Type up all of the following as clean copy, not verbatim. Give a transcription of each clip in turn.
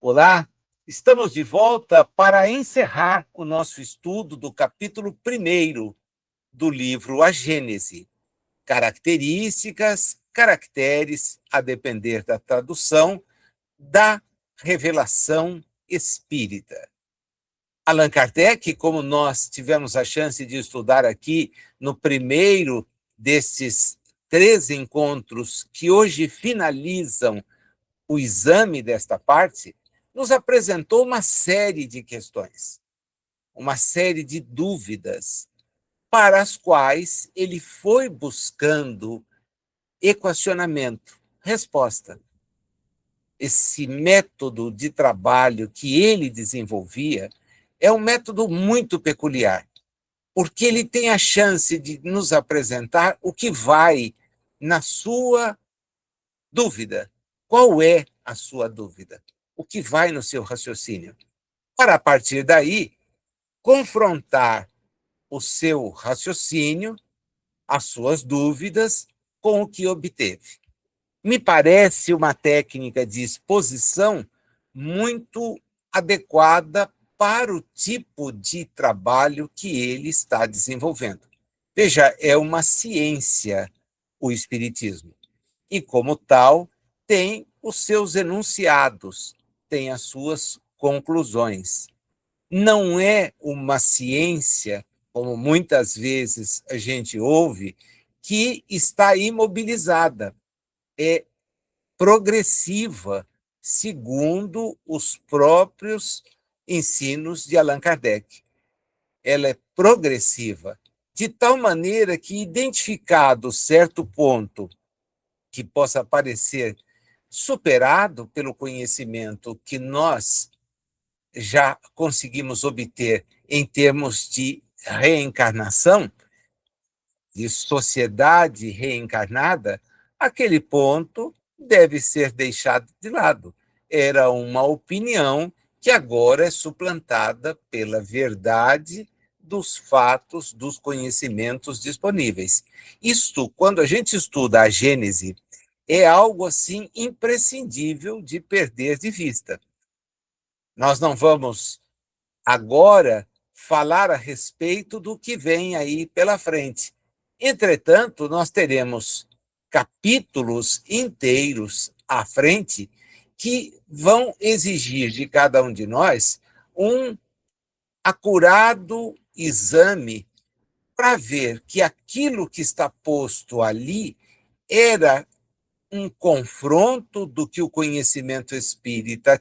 Olá, estamos de volta para encerrar o nosso estudo do capítulo primeiro do livro A Gênese. Características, caracteres, a depender da tradução, da revelação espírita. Allan Kardec, como nós tivemos a chance de estudar aqui no primeiro destes 3 encontros que hoje finalizam o exame desta parte, nos apresentou uma série de questões, uma série de dúvidas, para as quais ele foi buscando equacionamento, resposta. Esse método de trabalho que ele desenvolvia é um método muito peculiar, porque ele tem a chance de nos apresentar o que vai na sua dúvida. Qual é a sua dúvida? O que vai no seu raciocínio? Para, a partir daí, confrontar o seu raciocínio, as suas dúvidas, com o que obteve. Me parece uma técnica de exposição muito adequada para o tipo de trabalho que ele está desenvolvendo. Veja, é uma ciência o espiritismo. E, como tal, tem os seus enunciados, tem as suas conclusões. Não é uma ciência, como muitas vezes a gente ouve, que está imobilizada. É progressiva, segundo os próprios ensinos de Allan Kardec. Ela é progressiva, de tal maneira que, identificado certo ponto que possa parecer superado pelo conhecimento que nós já conseguimos obter em termos de reencarnação, de sociedade reencarnada, aquele ponto deve ser deixado de lado. Era uma opinião que agora é suplantada pela verdade dos fatos, dos conhecimentos disponíveis. Isto, quando a gente estuda a Gênese, é algo assim imprescindível de perder de vista. Nós não vamos agora falar a respeito do que vem aí pela frente. Entretanto, nós teremos capítulos inteiros à frente que vão exigir de cada um de nós um acurado exame para ver que aquilo que está posto ali era um confronto do que o conhecimento espírita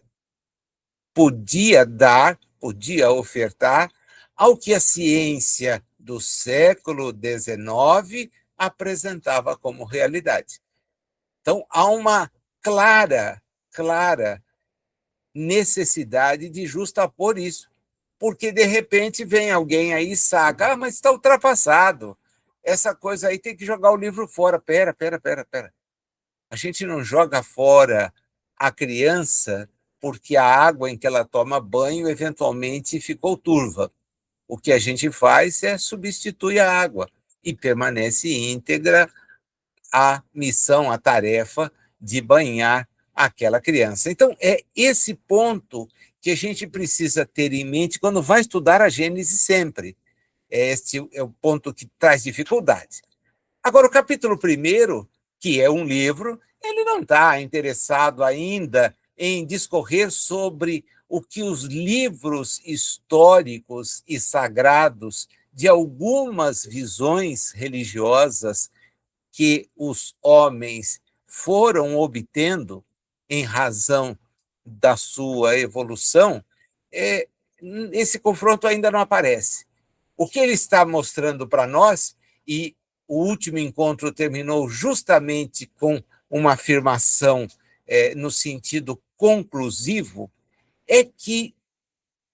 podia dar, podia ofertar, ao que a ciência do século XIX apresentava como realidade. Então, há uma clara necessidade de justapor isso, porque, de repente, vem alguém aí e saca, mas está ultrapassado, essa coisa aí tem que jogar o livro fora. Pera. A gente não joga fora a criança porque a água em que ela toma banho eventualmente ficou turva. O que a gente faz é substituir a água e permanece íntegra a missão, a tarefa de banhar aquela criança. Então, é esse ponto que a gente precisa ter em mente quando vai estudar a Gênese sempre. Este é o ponto que traz dificuldade. Agora, o capítulo primeiro, que é um livro, ele não está interessado ainda em discorrer sobre o que os livros históricos e sagrados de algumas visões religiosas que os homens foram obtendo em razão da sua evolução, esse confronto ainda não aparece. O que ele está mostrando para nós, e o último encontro terminou justamente com uma afirmação no sentido conclusivo, é que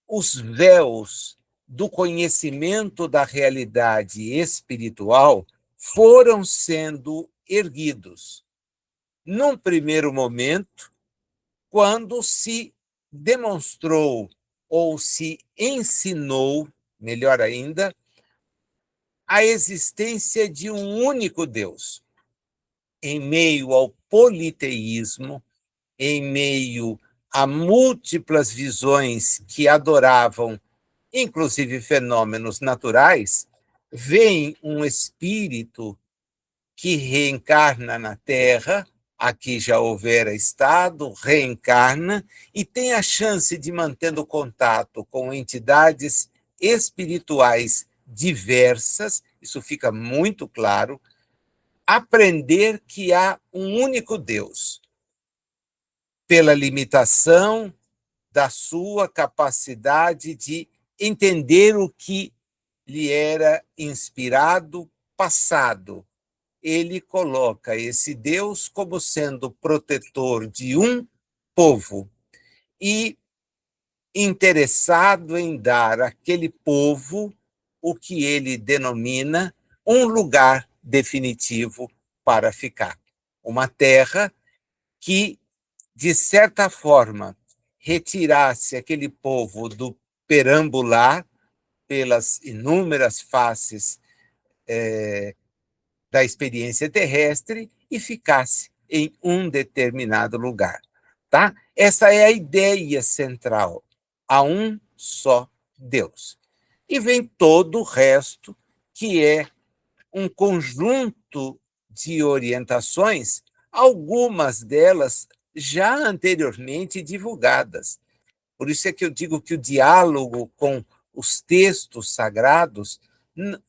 os véus do conhecimento da realidade espiritual foram sendo erguidos. Num primeiro momento, quando se demonstrou ou se ensinou, melhor ainda, a existência de um único Deus. Em meio ao politeísmo, em meio a múltiplas visões que adoravam, inclusive fenômenos naturais, vem um espírito que reencarna na Terra, aqui já houvera estado, reencarna e tem a chance de, mantendo contato com entidades espirituais diversas, isso fica muito claro, aprender que há um único Deus, pela limitação da sua capacidade de entender o que lhe era inspirado, passado. Ele coloca esse Deus como sendo protetor de um povo e interessado em dar àquele povo o que ele denomina um lugar definitivo para ficar. Uma terra que, de certa forma, retirasse aquele povo do perambular pelas inúmeras faces da experiência terrestre e ficasse em um determinado lugar. Tá? Essa é a ideia central. Há um só Deus. E vem todo o resto, que é um conjunto de orientações, algumas delas já anteriormente divulgadas. Por isso é que eu digo que o diálogo com os textos sagrados,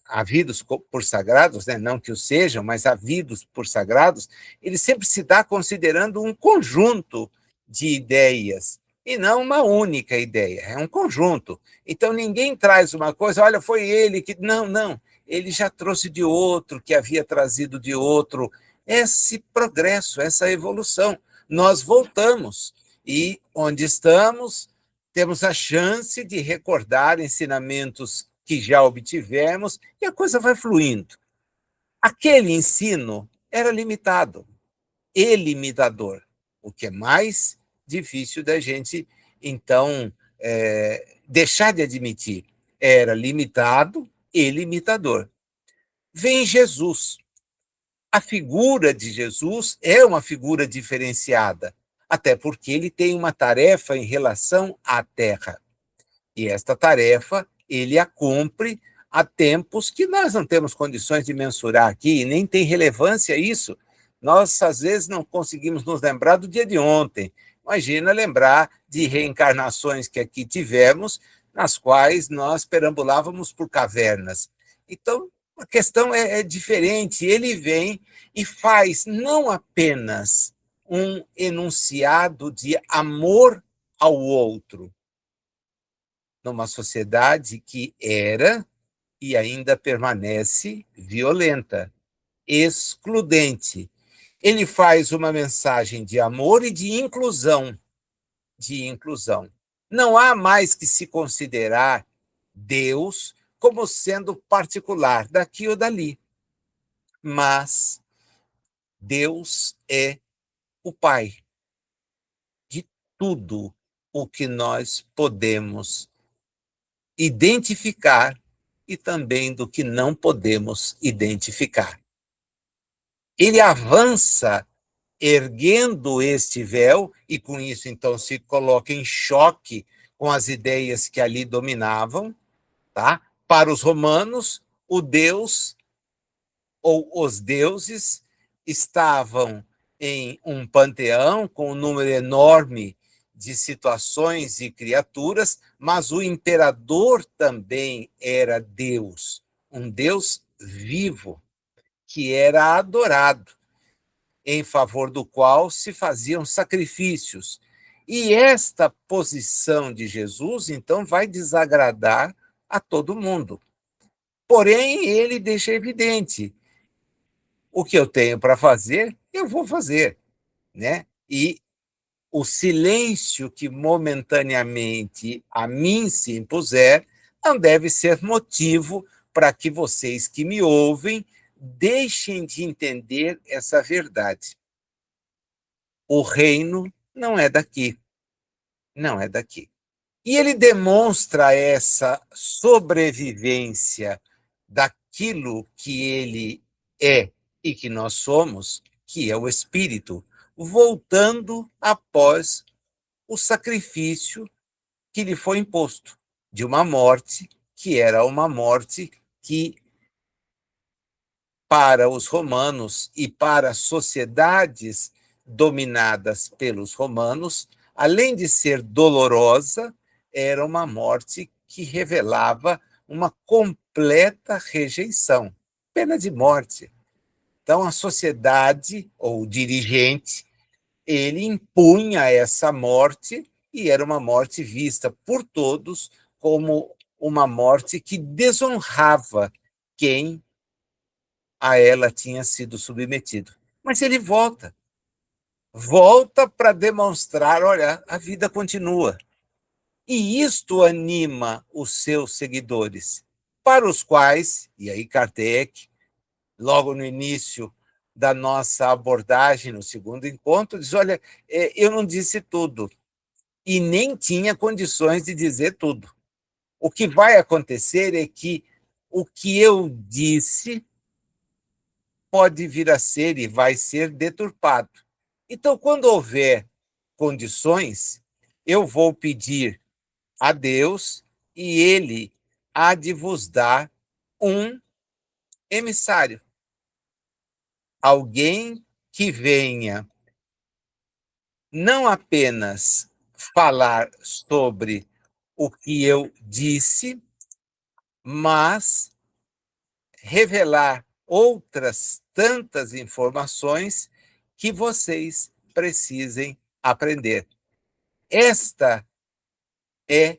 havidos por sagrados, né? Não que o sejam, mas havidos por sagrados, ele sempre se dá considerando um conjunto de ideias, e não uma única ideia, é um conjunto. Então, ninguém traz uma coisa, olha, foi ele que... Não, não, ele já trouxe de outro, que havia trazido de outro. Esse progresso, essa evolução. Nós voltamos, e onde estamos, temos a chance de recordar ensinamentos que já obtivemos, e a coisa vai fluindo. Aquele ensino era limitado e limitador, o que é mais difícil da gente, então, deixar de admitir. Era limitado e limitador. Vem Jesus. A figura de Jesus é uma figura diferenciada, até porque ele tem uma tarefa em relação à Terra. E esta tarefa ele a cumpre a tempos que nós não temos condições de mensurar aqui, e nem tem relevância isso. Nós, às vezes, não conseguimos nos lembrar do dia de ontem. Imagina lembrar de reencarnações que aqui tivemos, nas quais nós perambulávamos por cavernas. Então, a questão é diferente. Ele vem e faz não apenas um enunciado de amor ao outro, numa sociedade que era e ainda permanece violenta, excludente. Ele faz uma mensagem de amor e de inclusão, de inclusão. Não há mais que se considerar Deus como sendo particular daqui ou dali, mas Deus é o Pai de tudo o que nós podemos identificar e também do que não podemos identificar. Ele avança erguendo este véu e com isso então se coloca em choque com as ideias que ali dominavam, tá? Para os romanos, o Deus ou os deuses estavam em um panteão com um número enorme de situações e criaturas, mas o imperador também era Deus, um Deus vivo, que era adorado, em favor do qual se faziam sacrifícios. E esta posição de Jesus, então, vai desagradar a todo mundo. Porém, ele deixa evidente: o que eu tenho para fazer, eu vou fazer, né? E o silêncio que momentaneamente a mim se impuser não deve ser motivo para que vocês que me ouvem deixem de entender essa verdade. O reino não é daqui, não é daqui. E ele demonstra essa sobrevivência daquilo que ele é e que nós somos, que é o espírito, voltando após o sacrifício que lhe foi imposto, de uma morte que era uma morte que, para os romanos e para as sociedades dominadas pelos romanos, além de ser dolorosa, era uma morte que revelava uma completa rejeição, pena de morte. Então, a sociedade, ou o dirigente, ele impunha essa morte e era uma morte vista por todos como uma morte que desonrava quem a ela tinha sido submetido. Mas ele volta para demonstrar, olha, a vida continua. E isto anima os seus seguidores, para os quais, e aí Kardec, logo no início da nossa abordagem, no segundo encontro, diz, olha, eu não disse tudo, e nem tinha condições de dizer tudo. O que vai acontecer é que o que eu disse pode vir a ser e vai ser deturpado. Então, quando houver condições, eu vou pedir a Deus e ele há de vos dar um emissário, alguém que venha não apenas falar sobre o que eu disse, mas revelar outras tantas informações que vocês precisem aprender. Esta é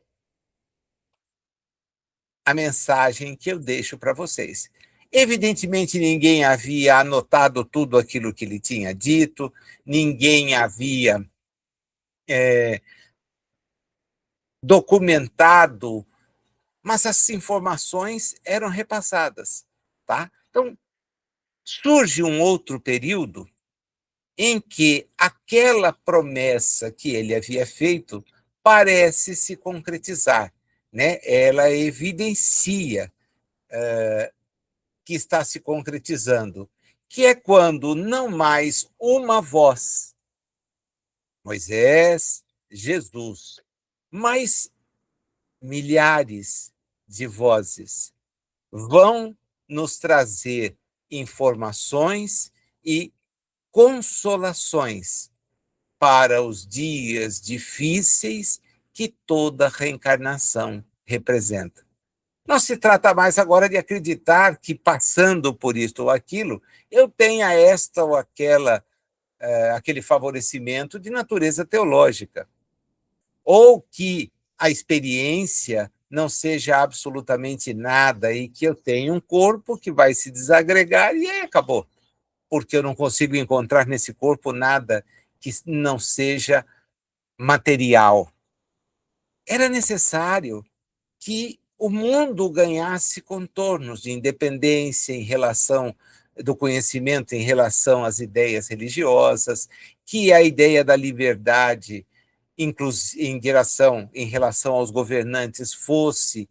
a mensagem que eu deixo para vocês. Evidentemente, ninguém havia anotado tudo aquilo que ele tinha dito, ninguém havia documentado, mas as informações eram repassadas, tá? Então, surge um outro período em que aquela promessa que ele havia feito parece se concretizar, né? Ela evidencia que está se concretizando, que é quando não mais uma voz, Moisés, Jesus, mas milhares de vozes vão nos trazer informações e consolações para os dias difíceis que toda reencarnação representa. Não se trata mais agora de acreditar que, passando por isto ou aquilo, eu tenha esta ou aquele favorecimento de natureza teológica, ou que a experiência não seja absolutamente nada e que eu tenha um corpo que vai se desagregar e aí acabou, porque eu não consigo encontrar nesse corpo nada que não seja material. Era necessário que o mundo ganhasse contornos de independência em relação do conhecimento em relação às ideias religiosas, que a ideia da liberdade em relação aos governantes fosse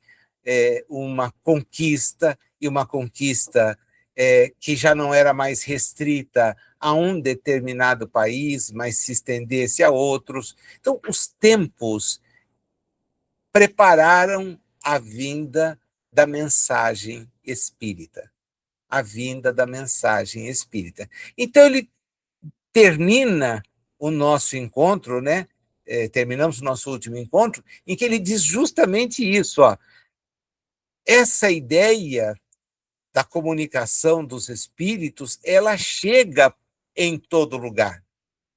uma conquista, e uma conquista que já não era mais restrita a um determinado país, mas se estendesse a outros. Então, os tempos prepararam a vinda da mensagem espírita. A vinda da mensagem espírita. Então, ele termina o nosso encontro, né? Terminamos o nosso último encontro, em que ele diz justamente isso, ó, essa ideia da comunicação dos espíritos, ela chega em todo lugar.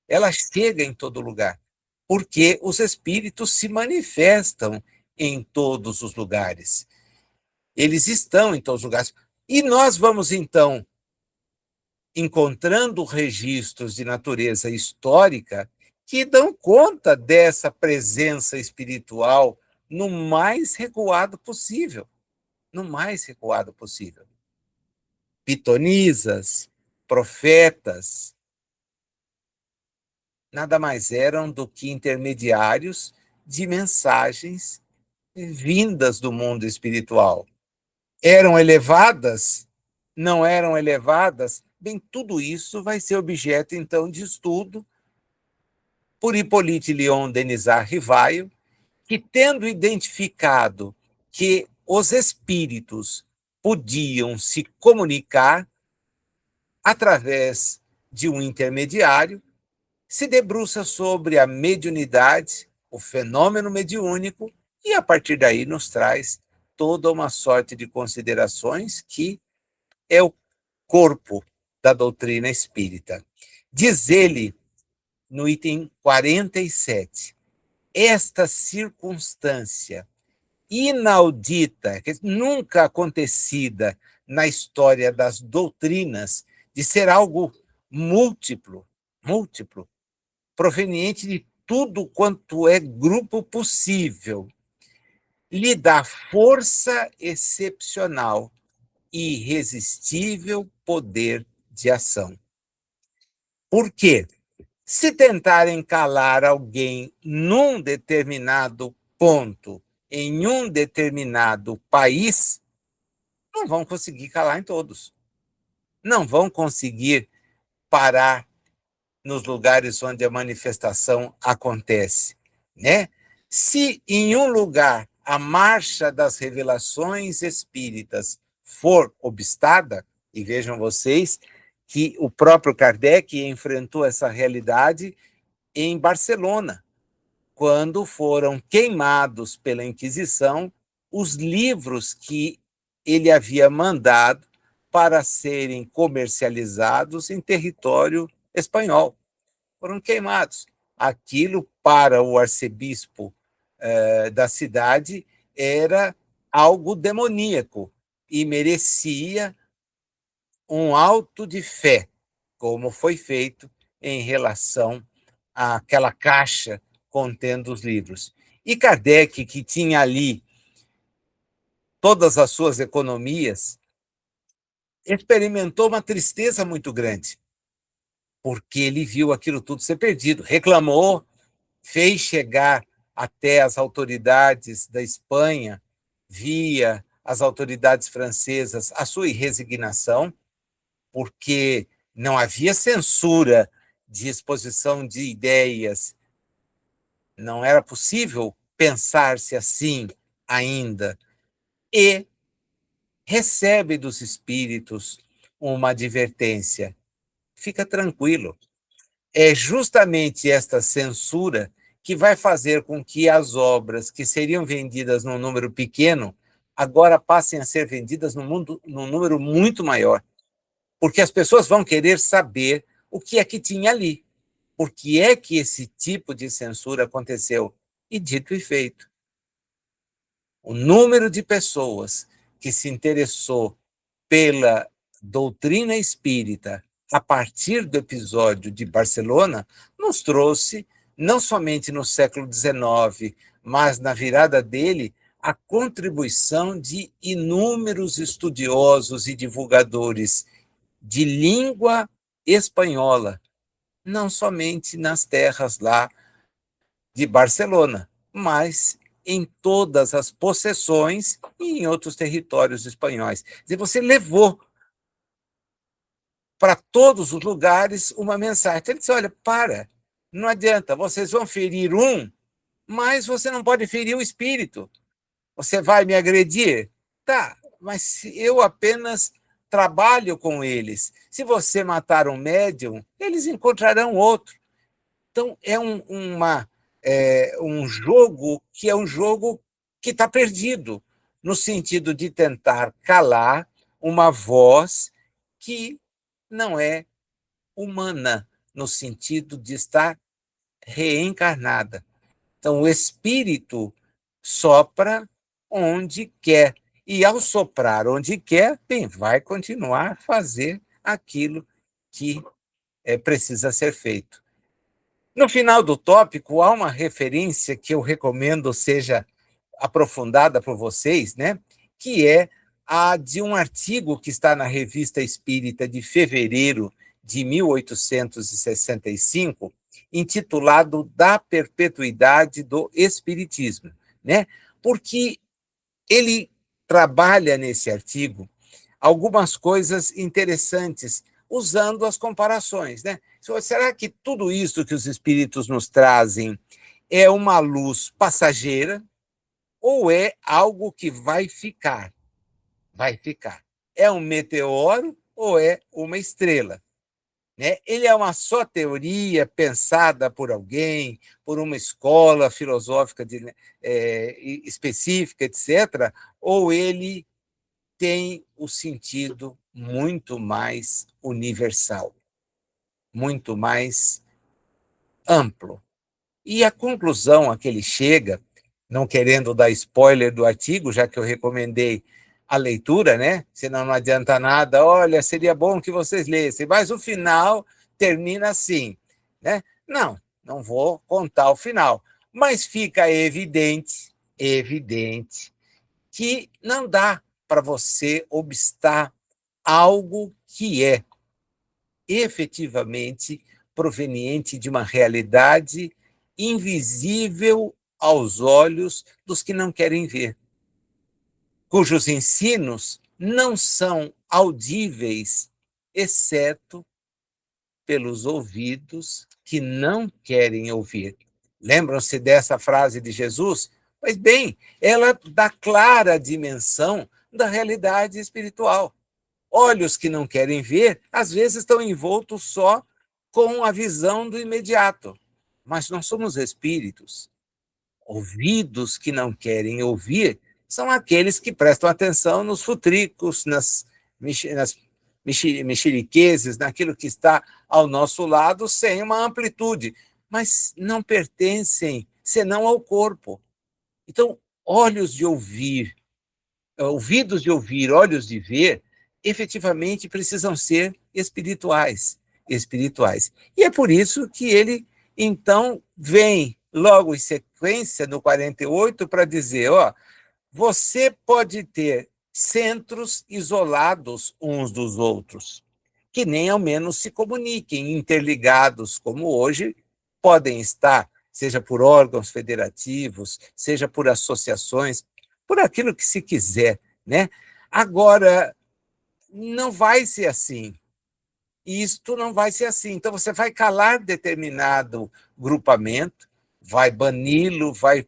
Ela chega em todo lugar, porque os espíritos se manifestam em todos os lugares. Eles estão em todos os lugares. E nós vamos, então, encontrando registros de natureza histórica que dão conta dessa presença espiritual no mais recuado possível. No mais recuado possível. Pitonisas, profetas, nada mais eram do que intermediários de mensagens vindas do mundo espiritual. Eram elevadas? Não eram elevadas? Bem, tudo isso vai ser objeto, então, de estudo por Hippolyte Léon Denisard Rivaio, que, tendo identificado que os espíritos podiam se comunicar através de um intermediário, se debruça sobre a mediunidade, o fenômeno mediúnico, e a partir daí nos traz toda uma sorte de considerações que é o corpo da doutrina espírita. Diz ele, no item 47, esta circunstância inaudita, nunca acontecida na história das doutrinas, de ser algo múltiplo, proveniente de tudo quanto é grupo possível, lhe dá força excepcional e irresistível poder de ação. Por quê? Se tentarem calar alguém num determinado ponto, em um determinado país, não vão conseguir calar em todos. Não vão conseguir parar nos lugares onde a manifestação acontece, né? Se em um lugar a marcha das revelações espíritas for obstada, e vejam vocês que o próprio Kardec enfrentou essa realidade em Barcelona, quando foram queimados pela Inquisição os livros que ele havia mandado para serem comercializados em território espanhol. Foram queimados. Aquilo, para o arcebispo da cidade, era algo demoníaco e merecia um auto de fé, como foi feito em relação àquela caixa contendo os livros. E Kardec, que tinha ali todas as suas economias, experimentou uma tristeza muito grande, porque ele viu aquilo tudo ser perdido. Reclamou, fez chegar até as autoridades da Espanha, via as autoridades francesas, a sua resignação, porque não havia censura de exposição de ideias, não era possível pensar-se assim ainda. E recebe dos espíritos uma advertência: fica tranquilo. É justamente esta censura que vai fazer com que as obras que seriam vendidas num número pequeno agora passem a ser vendidas num número muito maior, porque as pessoas vão querer saber o que é que tinha ali, por que é que esse tipo de censura aconteceu. E dito e feito. O número de pessoas que se interessou pela doutrina espírita a partir do episódio de Barcelona nos trouxe, não somente no século XIX, mas na virada dele, a contribuição de inúmeros estudiosos e divulgadores de língua espanhola, não somente nas terras lá de Barcelona, mas em todas as possessões e em outros territórios espanhóis. Quer dizer, você levou para todos os lugares uma mensagem. Então ele disse: olha, não adianta, vocês vão ferir um, mas você não pode ferir o espírito. Você vai me agredir? Tá, mas eu apenas trabalho com eles. Se você matar um médium, eles encontrarão outro. Então, um jogo que está perdido, no sentido de tentar calar uma voz que não é humana, no sentido de estar reencarnada. Então, o espírito sopra onde quer, e ao soprar onde quer, bem, vai continuar a fazer aquilo que precisa ser feito. No final do tópico, há uma referência que eu recomendo seja aprofundada por vocês, né? Que é a de um artigo que está na Revista Espírita de fevereiro de 1865, intitulado Da Perpetuidade do Espiritismo, né? Porque ele trabalha nesse artigo algumas coisas interessantes, usando as comparações, né? Será que tudo isso que os espíritos nos trazem é uma luz passageira ou é algo que vai ficar? Vai ficar. É um meteoro ou é uma estrela? Né? Ele é uma só teoria pensada por alguém, por uma escola filosófica específica, etc., ou ele tem o sentido muito mais universal, muito mais amplo. E a conclusão a que ele chega, não querendo dar spoiler do artigo, já que eu recomendei a leitura, né? Senão não adianta nada. Olha, seria bom que vocês lessem, mas o final termina assim, né? Não, não vou contar o final, mas fica evidente que não dá para você obstar algo que é efetivamente proveniente de uma realidade invisível aos olhos dos que não querem ver, cujos ensinos não são audíveis, exceto pelos ouvidos que não querem ouvir. Lembram-se dessa frase de Jesus? Pois bem, ela dá clara dimensão da realidade espiritual. Olhos que não querem ver, às vezes estão envoltos só com a visão do imediato. Mas nós somos espíritos. Ouvidos que não querem ouvir são aqueles que prestam atenção nos futricos, nas mexeriquezes, naquilo que está ao nosso lado, sem uma amplitude, mas não pertencem senão ao corpo. Então, olhos de ouvir, ouvidos de ouvir, olhos de ver, efetivamente precisam ser espirituais, espirituais. E é por isso que ele, então, vem logo em sequência, no 48, para dizer, ó, você pode ter centros isolados uns dos outros, que nem ao menos se comuniquem, interligados, como hoje podem estar, seja por órgãos federativos, seja por associações, por aquilo que se quiser, né? Agora, não vai ser assim. Isto não vai ser assim. Então, você vai calar determinado grupamento, vai bani-lo, vai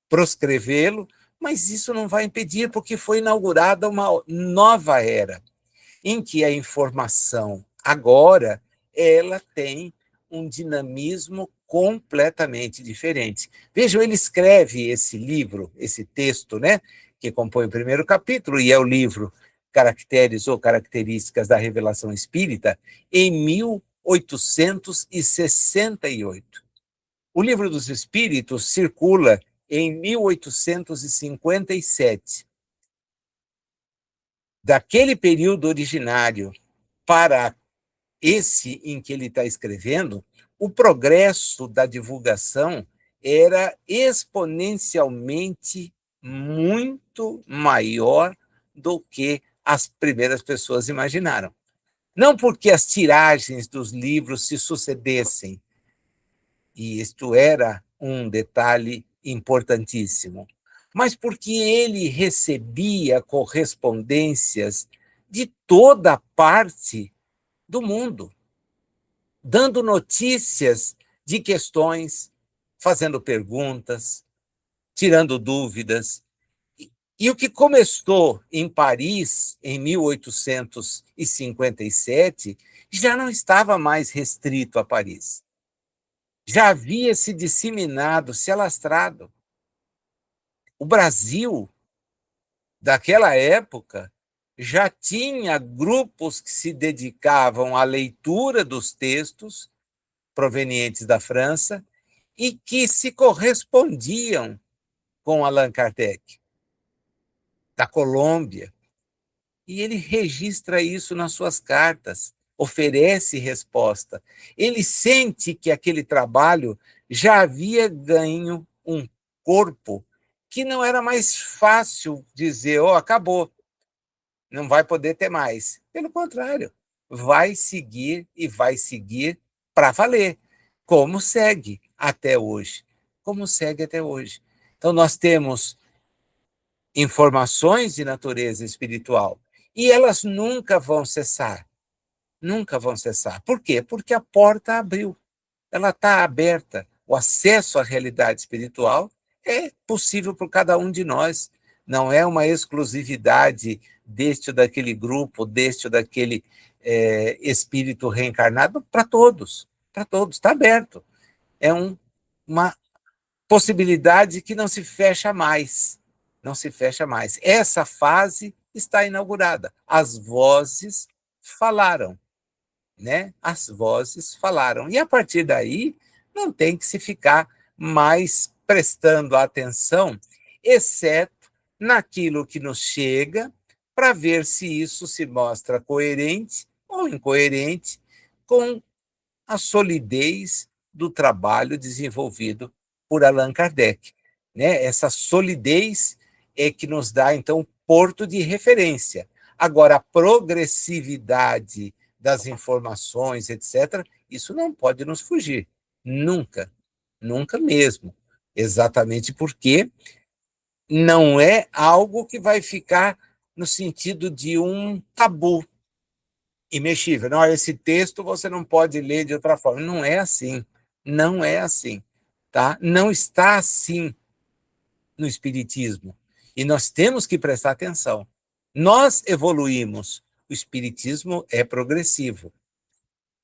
proscrevê-lo, mas isso não vai impedir, porque foi inaugurada uma nova era, em que a informação agora ela tem um dinamismo completamente diferente. Vejam, ele escreve esse livro, esse texto, né, que compõe o primeiro capítulo, e é o livro Caracteres ou Características da Revelação Espírita, em 1868. O Livro dos Espíritos circula em 1857. Daquele período originário para esse em que ele está escrevendo, o progresso da divulgação era exponencialmente muito maior do que as primeiras pessoas imaginaram. Não porque as tiragens dos livros se sucedessem, e isto era um detalhe importantíssimo, mas porque ele recebia correspondências de toda parte do mundo, dando notícias de questões, fazendo perguntas, tirando dúvidas. E o que começou em Paris, em 1857, já não estava mais restrito a Paris. Já havia se disseminado, se alastrado. O Brasil, daquela época, já tinha grupos que se dedicavam à leitura dos textos provenientes da França e que se correspondiam com Allan Kardec, da Colômbia. E ele registra isso nas suas cartas, oferece resposta. Ele sente que aquele trabalho já havia ganho um corpo que não era mais fácil dizer, oh, acabou, não vai poder ter mais. Pelo contrário, vai seguir e vai seguir para valer. como segue até hoje. Como segue até hoje. Então, nós temos informações de natureza espiritual e elas nunca vão cessar. Nunca vão cessar. Por quê? Porque a porta abriu. Ela está aberta. O acesso à realidade espiritual é possível por cada um de nós. Não é uma exclusividade deste ou daquele grupo, deste ou daquele espírito reencarnado, para todos. Para todos, está aberto. É uma possibilidade que não se fecha mais. Não se fecha mais. Essa fase está inaugurada. As vozes falaram, né? As vozes falaram. E a partir daí, não tem que se ficar mais prestando atenção, exceto naquilo que nos chega, para ver se isso se mostra coerente ou incoerente com a solidez do trabalho desenvolvido por Allan Kardec, né? Essa solidez é que nos dá, então, porto de referência. Agora, a progressividade das informações, etc., isso não pode nos fugir. Nunca. Nunca mesmo. Exatamente porque não é algo que vai ficar no sentido de um tabu imexível. Não, esse texto você não pode ler de outra forma. Não é assim. Não é assim. Tá? Não está assim no Espiritismo. E nós temos que prestar atenção. Nós evoluímos. O Espiritismo é progressivo.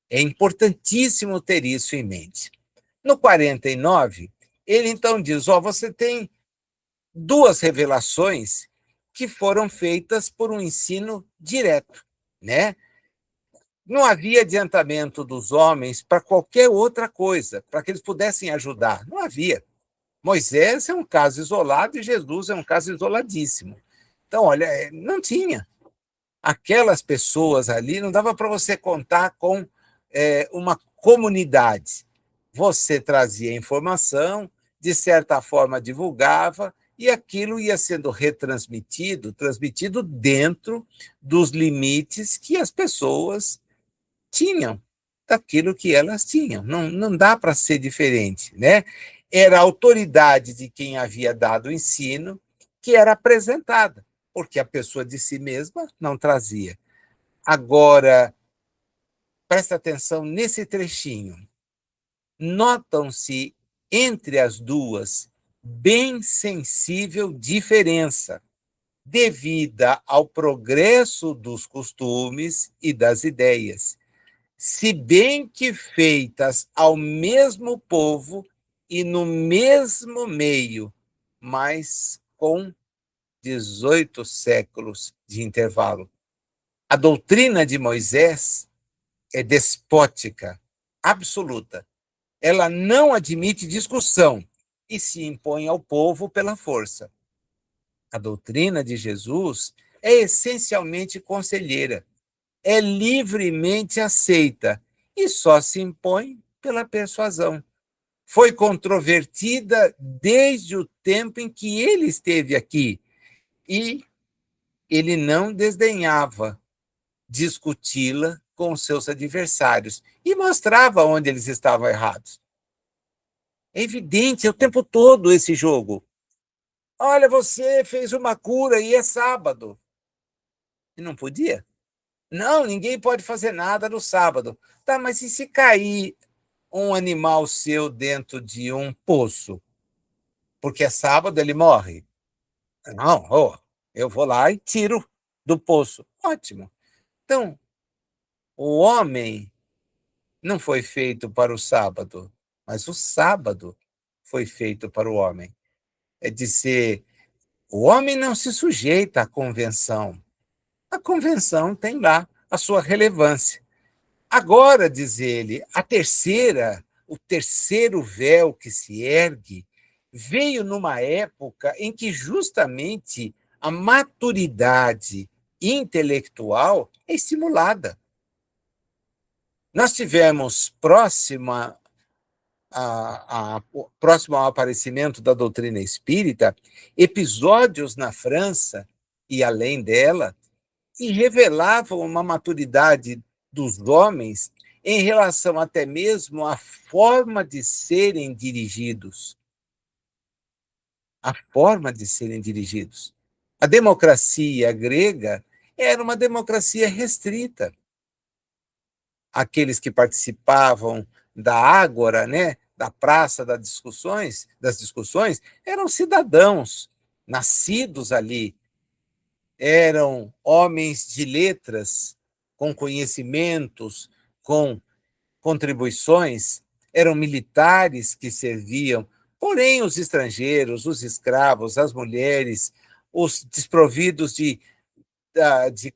É importantíssimo ter isso em mente. No 49, ele então diz: você tem duas revelações que foram feitas por um ensino direto, né? Não havia adiantamento dos homens para qualquer outra coisa, para que eles pudessem ajudar. Não havia. Moisés é um caso isolado e Jesus é um caso isoladíssimo. Então, olha, não tinha. Aquelas pessoas ali, não dava para você contar com uma comunidade. Você trazia informação, de certa forma divulgava, e aquilo ia sendo transmitido dentro dos limites que as pessoas tinham, daquilo que elas tinham. Não dá para ser diferente, né? Era a autoridade de quem havia dado o ensino que era apresentada, porque a pessoa de si mesma não trazia. Agora, presta atenção nesse trechinho. Notam-se entre as duas bem sensível diferença, devida ao progresso dos costumes e das ideias, se bem que feitas ao mesmo povo e no mesmo meio, mas com 18 séculos de intervalo. A doutrina de Moisés é despótica, absoluta. Ela não admite discussão e se impõe ao povo pela força. A doutrina de Jesus é essencialmente conselheira, é livremente aceita e só se impõe pela persuasão. Foi controvertida desde o tempo em que ele esteve aqui e ele não desdenhava discuti-la com seus adversários e mostrava onde eles estavam errados. É evidente, é o tempo todo esse jogo. Olha, você fez uma cura e é sábado. E não podia? Não, ninguém pode fazer nada no sábado. Tá, mas e se cair um animal seu dentro de um poço? Porque é sábado, ele morre? Não, eu vou lá e tiro do poço. Ótimo. Então, o homem não foi feito para o sábado, mas o sábado foi feito para o homem. É dizer, o homem não se sujeita à convenção. A convenção tem lá a sua relevância. Agora, diz ele, o terceiro véu que se ergue, veio numa época em que justamente a maturidade intelectual é estimulada. Nós tivemos próximo ao aparecimento da doutrina espírita, episódios na França e além dela, que revelavam uma maturidade dos homens em relação até mesmo à forma de serem dirigidos. A forma de serem dirigidos. A democracia grega era uma democracia restrita. Aqueles que participavam da ágora, né, da praça das discussões, eram cidadãos nascidos ali, eram homens de letras, com conhecimentos, com contribuições, eram militares que serviam, porém os estrangeiros, os escravos, as mulheres, os desprovidos de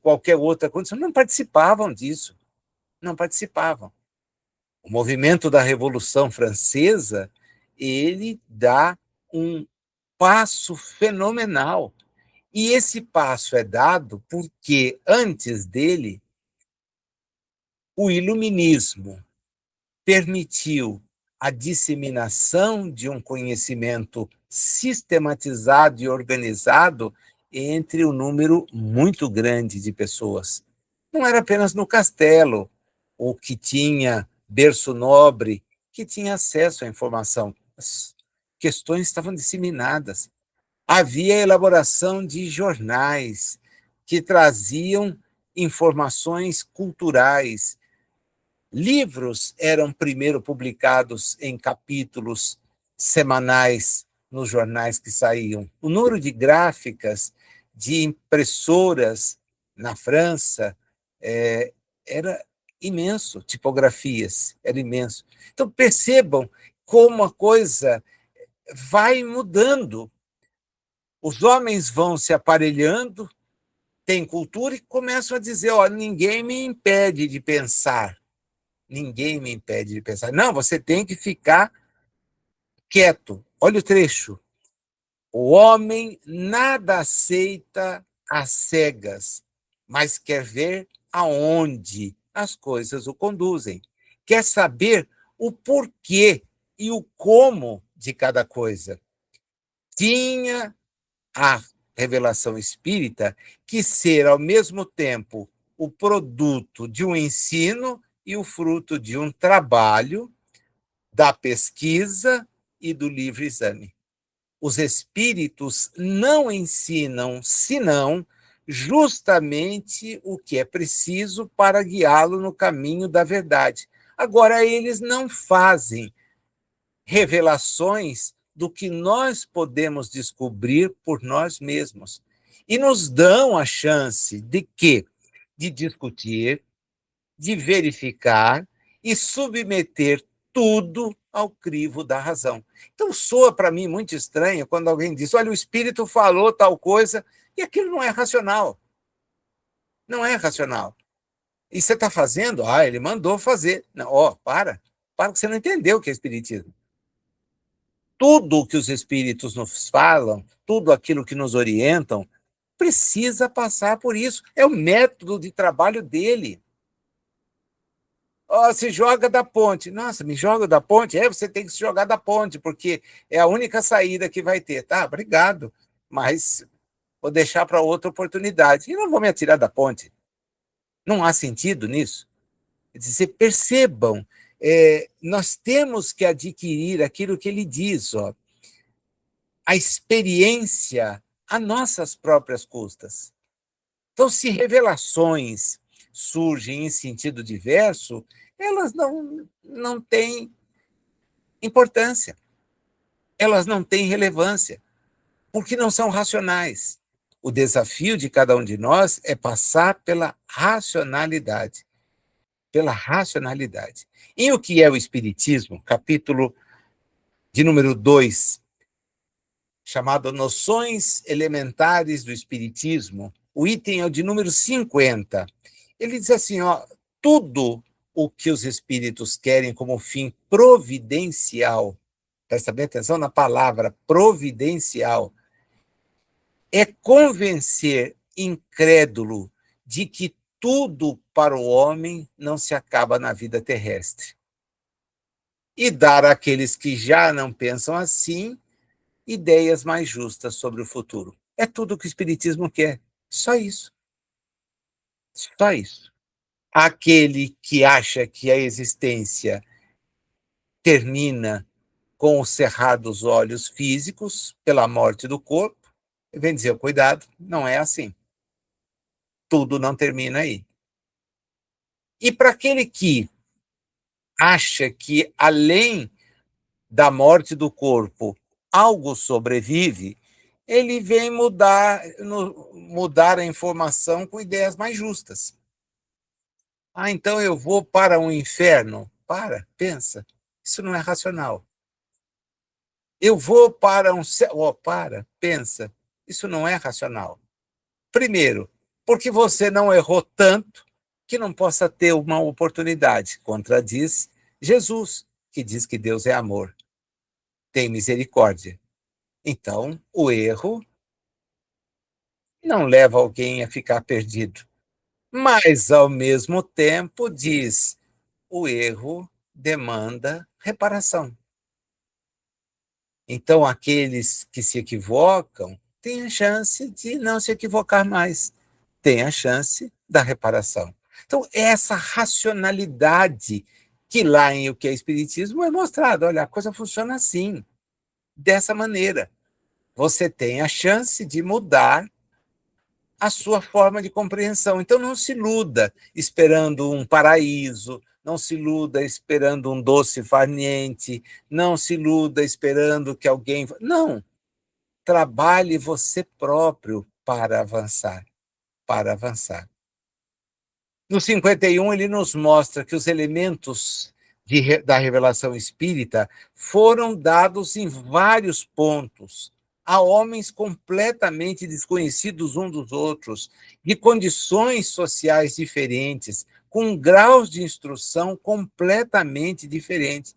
qualquer outra condição, não participavam disso, não participavam. O movimento da Revolução Francesa, ele dá um passo fenomenal. E esse passo é dado porque, antes dele, o iluminismo permitiu a disseminação de um conhecimento sistematizado e organizado entre um número muito grande de pessoas. Não era apenas no castelo, o que tinha berço nobre, que tinha acesso à informação. As questões estavam disseminadas. Havia elaboração de jornais que traziam informações culturais. Livros eram primeiro publicados em capítulos semanais nos jornais que saíam. O número de gráficas, de impressoras na França, era imenso, tipografias, era imenso. Então, percebam como a coisa vai mudando. Os homens vão se aparelhando, têm cultura e começam a dizer: ó, ninguém me impede de pensar. Ninguém me impede de pensar. Não, você tem que ficar quieto. Olha o trecho. O homem nada aceita às cegas, mas quer ver aonde as coisas o conduzem. Quer saber o porquê e o como de cada coisa. Tinha a revelação espírita que ser, ao mesmo tempo, o produto de um ensino e o fruto de um trabalho, da pesquisa e do livre exame. Os espíritos não ensinam, senão justamente o que é preciso para guiá-lo no caminho da verdade. Agora, eles não fazem revelações do que nós podemos descobrir por nós mesmos. E nos dão a chance de quê? De discutir, de verificar e submeter tudo ao crivo da razão. Então, soa para mim muito estranho quando alguém diz: olha, o espírito falou tal coisa, e aquilo não é racional. Não é racional. E você está fazendo? Ah, ele mandou fazer. Não, ó, para que você não entendeu o que é espiritismo. Tudo o que os espíritos nos falam, tudo aquilo que nos orientam, precisa passar por isso. É o método de trabalho dele. Oh, se joga da ponte. Nossa, me joga da ponte? É, você tem que se jogar da ponte, porque é a única saída que vai ter. Tá, obrigado, mas vou deixar para outra oportunidade. E não vou me atirar da ponte. Não há sentido nisso. Quer dizer, percebam, nós temos que adquirir aquilo que ele diz, ó, a experiência a nossas próprias custas. Então, se revelações surgem em sentido diverso, elas não têm importância, elas não têm relevância, porque não são racionais. O desafio de cada um de nós é passar pela racionalidade, pela racionalidade. E o que é o Espiritismo, capítulo de número 2, chamado Noções Elementares do Espiritismo, o item é o de número 50. Ele diz assim, ó, tudo o que os espíritos querem como fim providencial, presta bem atenção na palavra providencial, é convencer incrédulo de que tudo para o homem não se acaba na vida terrestre. E dar àqueles que já não pensam assim ideias mais justas sobre o futuro. É tudo o que o Espiritismo quer. Só isso. Só isso. Aquele que acha que a existência termina com o cerrar dos olhos físicos, pela morte do corpo, vem dizer: cuidado, não é assim. Tudo não termina aí. E para aquele que acha que, além da morte do corpo, algo sobrevive, ele vem mudar a informação com ideias mais justas. Ah, então eu vou para o inferno? Pensa. Isso não é racional. Eu vou para um céu. Oh, pensa. Isso não é racional. Primeiro, porque você não errou tanto que não possa ter uma oportunidade. Contradiz Jesus, que diz que Deus é amor, tem misericórdia. Então, o erro não leva alguém a ficar perdido. Mas, ao mesmo tempo, diz: o erro demanda reparação. Então, aqueles que se equivocam têm a chance de não se equivocar mais, têm a chance da reparação. Então, essa racionalidade que lá em O que é Espiritismo é mostrado, olha, a coisa funciona assim, dessa maneira. Você tem a chance de mudar a sua forma de compreensão. Então, não se iluda esperando um paraíso, não se iluda esperando um doce farniente, não se iluda esperando que alguém. Não. Trabalhe você próprio para avançar, para avançar. No 51, ele nos mostra que os elementos da revelação espírita foram dados em vários pontos a homens completamente desconhecidos uns dos outros, de condições sociais diferentes, com graus de instrução completamente diferentes.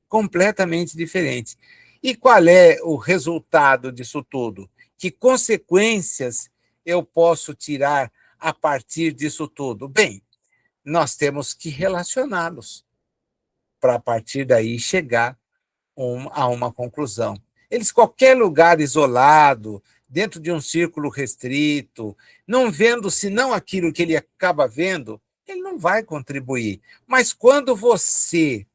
Completamente diferentes. E qual é o resultado disso tudo? Que consequências eu posso tirar a partir disso tudo? Bem, nós temos que relacioná-los para, a partir daí, chegar a uma conclusão. Eles, qualquer lugar isolado, dentro de um círculo restrito, não vendo senão aquilo que ele acaba vendo, ele não vai contribuir. Mas quando você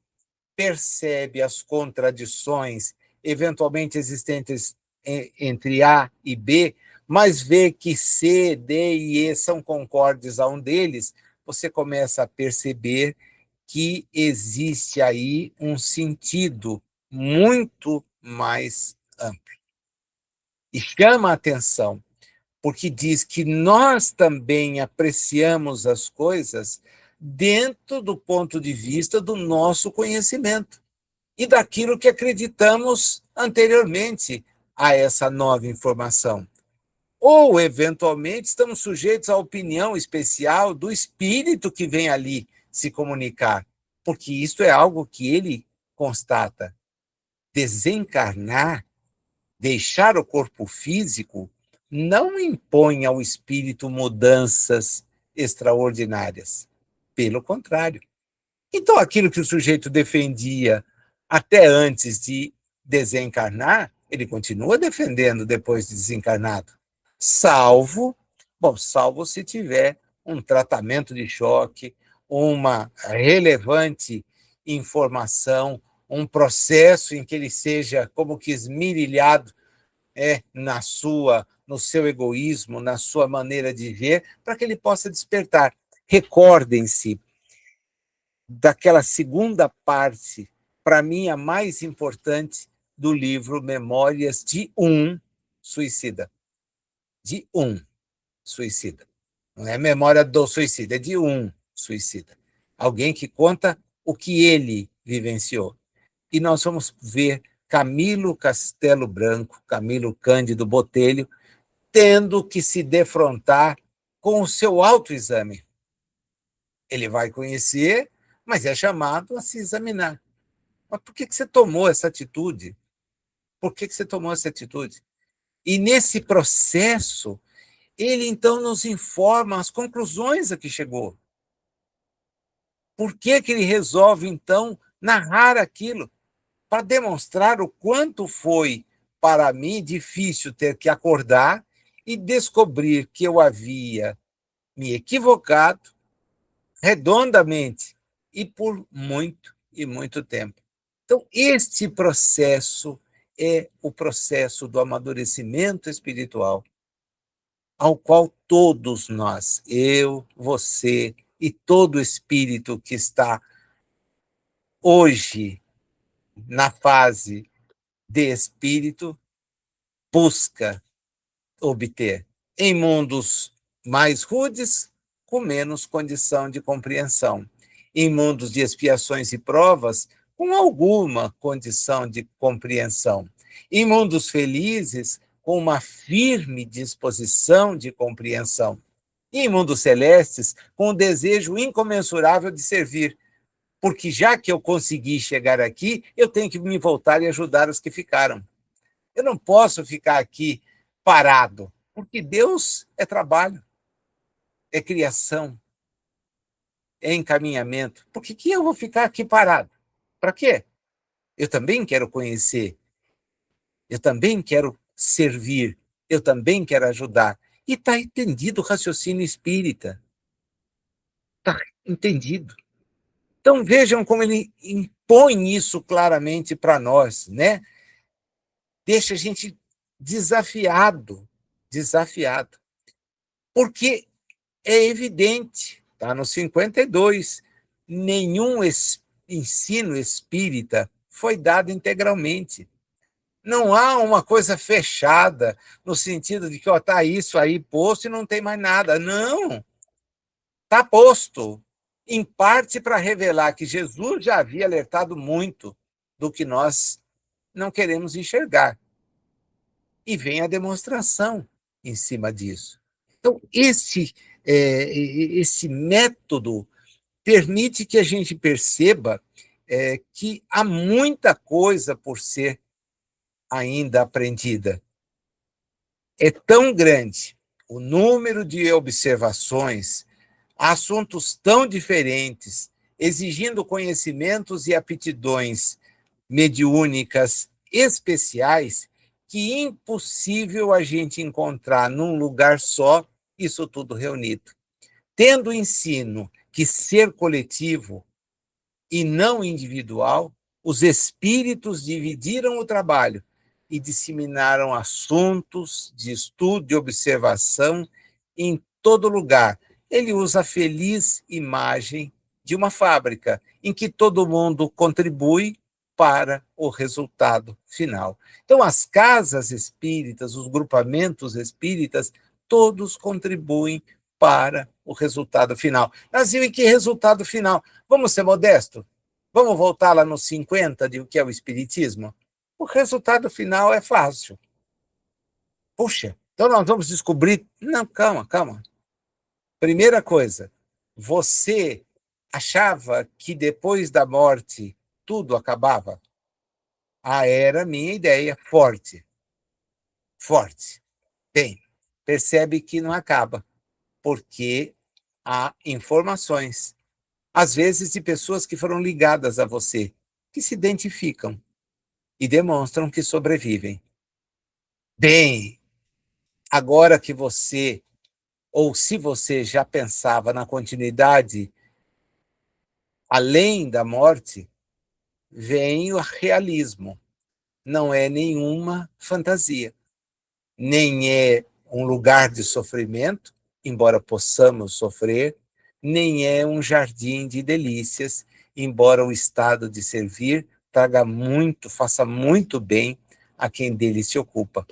percebe as contradições eventualmente existentes entre A e B, mas vê que C, D e E são concordes a um deles, você começa a perceber que existe aí um sentido muito mais amplo. E chama a atenção, porque diz que nós também apreciamos as coisas dentro do ponto de vista do nosso conhecimento e daquilo que acreditamos anteriormente a essa nova informação. Ou, eventualmente, estamos sujeitos à opinião especial do espírito que vem ali se comunicar, porque isso é algo que ele constata. Desencarnar, deixar o corpo físico, não impõe ao espírito mudanças extraordinárias. Pelo contrário. Então, aquilo que o sujeito defendia até antes de desencarnar, ele continua defendendo depois de desencarnado. Salvo, salvo se tiver um tratamento de choque, uma relevante informação, um processo em que ele seja como que esmirilhado no seu egoísmo, na sua maneira de ver, para que ele possa despertar. Recordem-se daquela segunda parte, para mim, a mais importante do livro Memórias de um Suicida. De um suicida. Não é memória do suicida, é de um suicida. Alguém que conta o que ele vivenciou. E nós vamos ver Camilo Castelo Branco, Camilo Cândido Botelho, tendo que se defrontar com o seu autoexame. Ele vai conhecer, mas é chamado a se examinar. Mas por que você tomou essa atitude? Por que você tomou essa atitude? E nesse processo, ele então nos informa as conclusões a que chegou. Por que ele resolve, então, narrar aquilo? Para demonstrar o quanto foi, para mim, difícil ter que acordar e descobrir que eu havia me equivocado, redondamente e por muito e muito tempo. Então, este processo é o processo do amadurecimento espiritual, ao qual todos nós, eu, você e todo espírito que está hoje na fase de espírito, busca obter. Em mundos mais rudes, com menos condição de compreensão. Em mundos de expiações e provas, com alguma condição de compreensão. Em mundos felizes, com uma firme disposição de compreensão. E em mundos celestes, com um desejo incomensurável de servir. Porque já que eu consegui chegar aqui, eu tenho que me voltar e ajudar os que ficaram. Eu não posso ficar aqui parado, porque Deus é trabalho, é criação, é encaminhamento. Por que eu vou ficar aqui parado? Para quê? Eu também quero conhecer, eu também quero servir, eu também quero ajudar. E está entendido o raciocínio espírita. Está entendido. Então vejam como ele impõe isso claramente para nós, né? Deixa a gente desafiado, desafiado. Porque é evidente, está no 52, nenhum ensino espírita foi dado integralmente. Não há uma coisa fechada, no sentido de que está isso aí posto e não tem mais nada. Não, está posto, em parte para revelar que Jesus já havia alertado muito do que nós não queremos enxergar. E vem a demonstração em cima disso. Então, esse método permite que a gente perceba que há muita coisa por ser ainda aprendida. É tão grande o número de observações, assuntos tão diferentes, exigindo conhecimentos e aptidões mediúnicas especiais, que é impossível a gente encontrar num lugar só isso tudo reunido. Tendo o ensino que ser coletivo e não individual, os espíritos dividiram o trabalho e disseminaram assuntos de estudo e observação em todo lugar. Ele usa a feliz imagem de uma fábrica em que todo mundo contribui para o resultado final. Então, as casas espíritas, os grupamentos espíritas, todos contribuem para o resultado final. Brasil, e que resultado final? Vamos ser modestos? Vamos voltar lá nos 50 de o que é o espiritismo? O resultado final é fácil. Puxa, então nós vamos descobrir. Não, calma, calma. Primeira coisa, você achava que depois da morte tudo acabava? Ah, era minha ideia, forte. Forte. Bem, percebe que não acaba, porque há informações, às vezes de pessoas que foram ligadas a você, que se identificam e demonstram que sobrevivem. Bem, agora que você, ou se você já pensava na continuidade além da morte, vem o realismo. Não é nenhuma fantasia, nem é um lugar de sofrimento, embora possamos sofrer, nem é um jardim de delícias, embora o estado de servir traga muito, faça muito bem a quem dele se ocupa.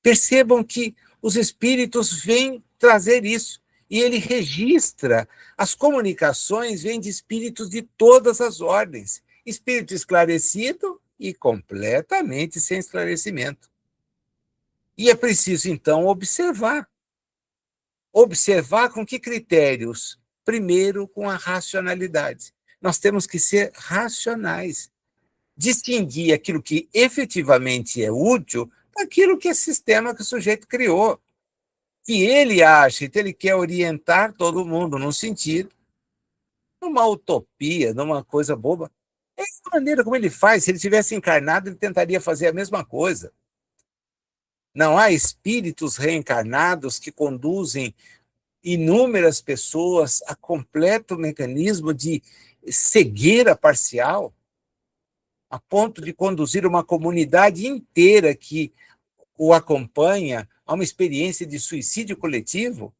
Percebam que os espíritos vêm trazer isso, e ele registra, as comunicações vêm de espíritos de todas as ordens, espírito esclarecido e completamente sem esclarecimento. E é preciso, então, observar. Observar com que critérios? Primeiro, com a racionalidade. Nós temos que ser racionais. Distinguir aquilo que efetivamente é útil daquilo que é sistema que o sujeito criou. Que ele acha, então ele quer orientar todo mundo num sentido, numa utopia, numa coisa boba. É a maneira como ele faz. Se ele tivesse encarnado, ele tentaria fazer a mesma coisa. Não há espíritos reencarnados que conduzem inúmeras pessoas a completo mecanismo de cegueira parcial, a ponto de conduzir uma comunidade inteira que o acompanha a uma experiência de suicídio coletivo,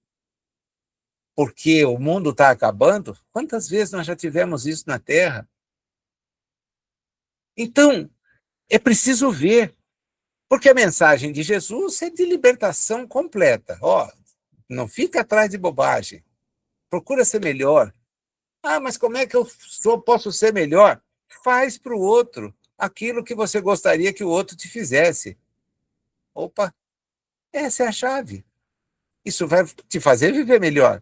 porque o mundo está acabando? Quantas vezes nós já tivemos isso na Terra? Então, é preciso ver, porque a mensagem de Jesus é de libertação completa. Ó, não fica atrás de bobagem. Procura ser melhor. Ah, mas como é que eu posso ser melhor? Faz para o outro aquilo que você gostaria que o outro te fizesse. Opa, essa é a chave. Isso vai te fazer viver melhor,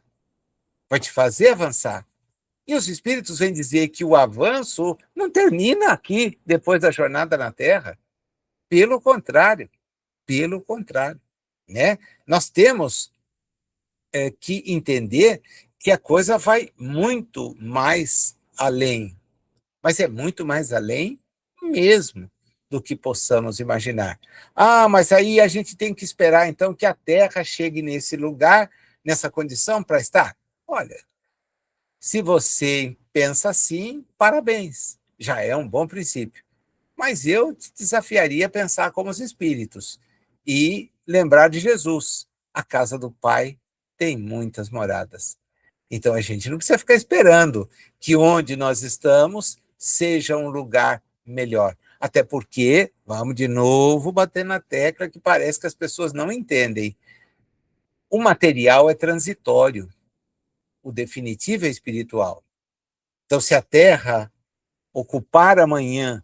vai te fazer avançar. E os espíritos vêm dizer que o avanço não termina aqui, depois da jornada na Terra. Pelo contrário, né? Nós temos que entender que a coisa vai muito mais além, mas é muito mais além mesmo do que possamos imaginar. Ah, mas aí a gente tem que esperar então que a Terra chegue nesse lugar, nessa condição para estar. Olha, se você pensa assim, parabéns, já é um bom princípio. Mas eu te desafiaria a pensar como os espíritos e lembrar de Jesus. A casa do Pai tem muitas moradas. Então a gente não precisa ficar esperando que onde nós estamos seja um lugar melhor. Até porque, vamos de novo bater na tecla que parece que as pessoas não entendem. O material é transitório, o definitivo é espiritual. Então, se a Terra ocupar amanhã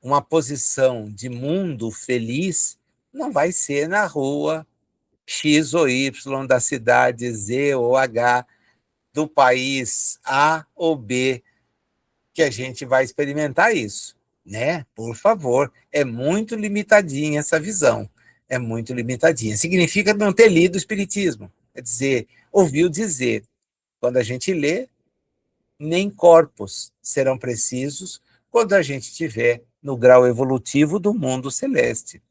uma posição de mundo feliz, não vai ser na rua X ou Y, da cidade Z ou H, do país A ou B, que a gente vai experimentar isso, né? Por favor, é muito limitadinha essa visão, é muito limitadinha. Significa não ter lido o Espiritismo, quer dizer, ouviu dizer. Quando a gente lê, nem corpos serão precisos quando a gente estiver no grau evolutivo do mundo celeste.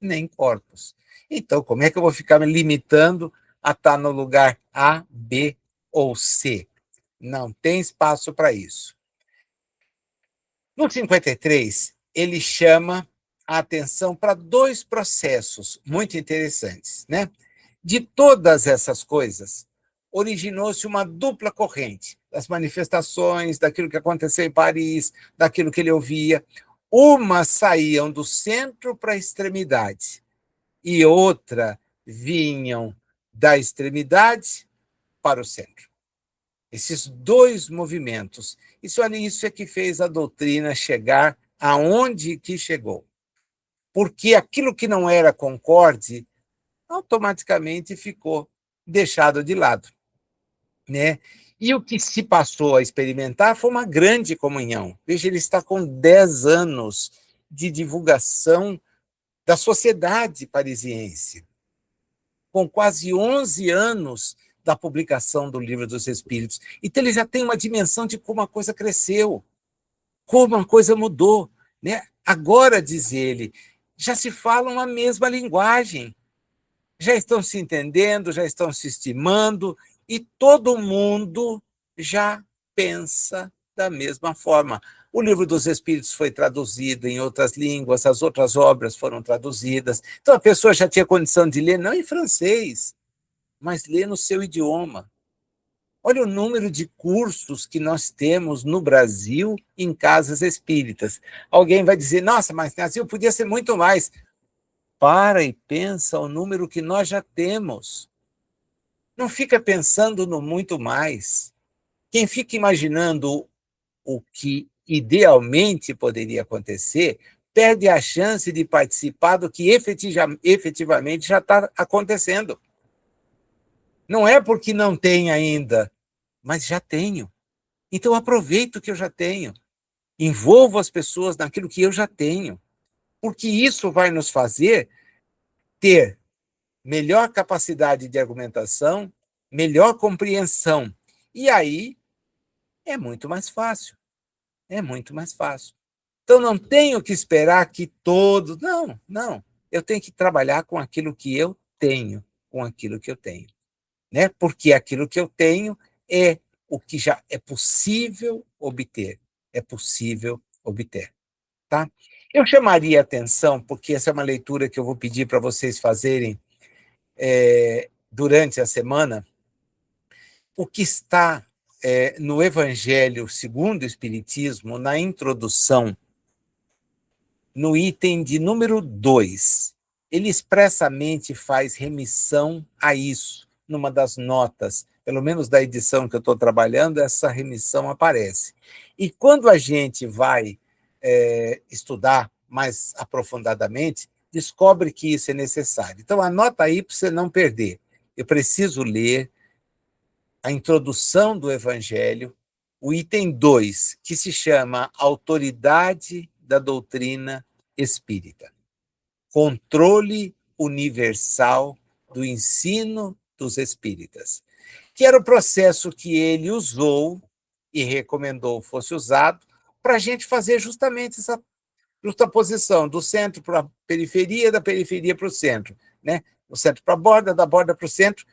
Nem corpos. Então, como é que eu vou ficar me limitando a estar no lugar A, B ou C? Não tem espaço para isso. No 53, ele chama a atenção para dois processos muito interessantes, né? De todas essas coisas, originou-se uma dupla corrente, das manifestações, daquilo que aconteceu em Paris, daquilo que ele ouvia. Umas saíam do centro para a extremidade, e outra vinham da extremidade para o centro. Esses dois movimentos. Isso é que fez a doutrina chegar aonde que chegou. Porque aquilo que não era concorde, automaticamente ficou deixado de lado, né? E o que se passou a experimentar foi uma grande comunhão. Veja, ele está com 10 anos de divulgação da sociedade parisiense, com quase 11 anos da publicação do Livro dos Espíritos. Então, ele já tem uma dimensão de como a coisa cresceu, como a coisa mudou, né? Agora, diz ele, já se falam a mesma linguagem, já estão se entendendo, já estão se estimando, e todo mundo já pensa da mesma forma. O Livro dos Espíritos foi traduzido em outras línguas, as outras obras foram traduzidas. Então a pessoa já tinha condição de ler, não em francês, mas ler no seu idioma. Olha o número de cursos que nós temos no Brasil em casas espíritas. Alguém vai dizer, nossa, mas Brasil podia ser muito mais. Para e pensa o número que nós já temos. Não fica pensando no muito mais. Quem fica imaginando o que idealmente poderia acontecer, perde a chance de participar do que efetivamente já está acontecendo. Não é porque não tem ainda, mas já tenho. Então aproveito o que eu já tenho. Envolvo as pessoas naquilo que eu já tenho. Porque isso vai nos fazer ter melhor capacidade de argumentação, melhor compreensão. E aí é muito mais fácil. É muito mais fácil. Então não tenho que esperar que todos. Não. Eu tenho que trabalhar com aquilo que eu tenho, com aquilo que eu tenho. né? Porque aquilo que eu tenho é o que já é possível obter. É possível obter, tá? Eu chamaria atenção, porque essa é uma leitura que eu vou pedir para vocês fazerem durante a semana, o que está no Evangelho segundo o Espiritismo, na introdução, no item de número 2. Ele expressamente faz remissão a isso. Numa das notas, pelo menos da edição que eu estou trabalhando, essa remissão aparece. E quando a gente vai estudar mais aprofundadamente, descobre que isso é necessário. Então, anota aí para você não perder. Eu preciso ler a introdução do Evangelho, o item 2, que se chama Autoridade da Doutrina Espírita. Controle universal do ensino dos espíritas, que era o processo que ele usou e recomendou fosse usado para a gente fazer justamente essa justaposição do centro para a periferia, da periferia para o centro, né? Do centro para a borda, da borda para o centro,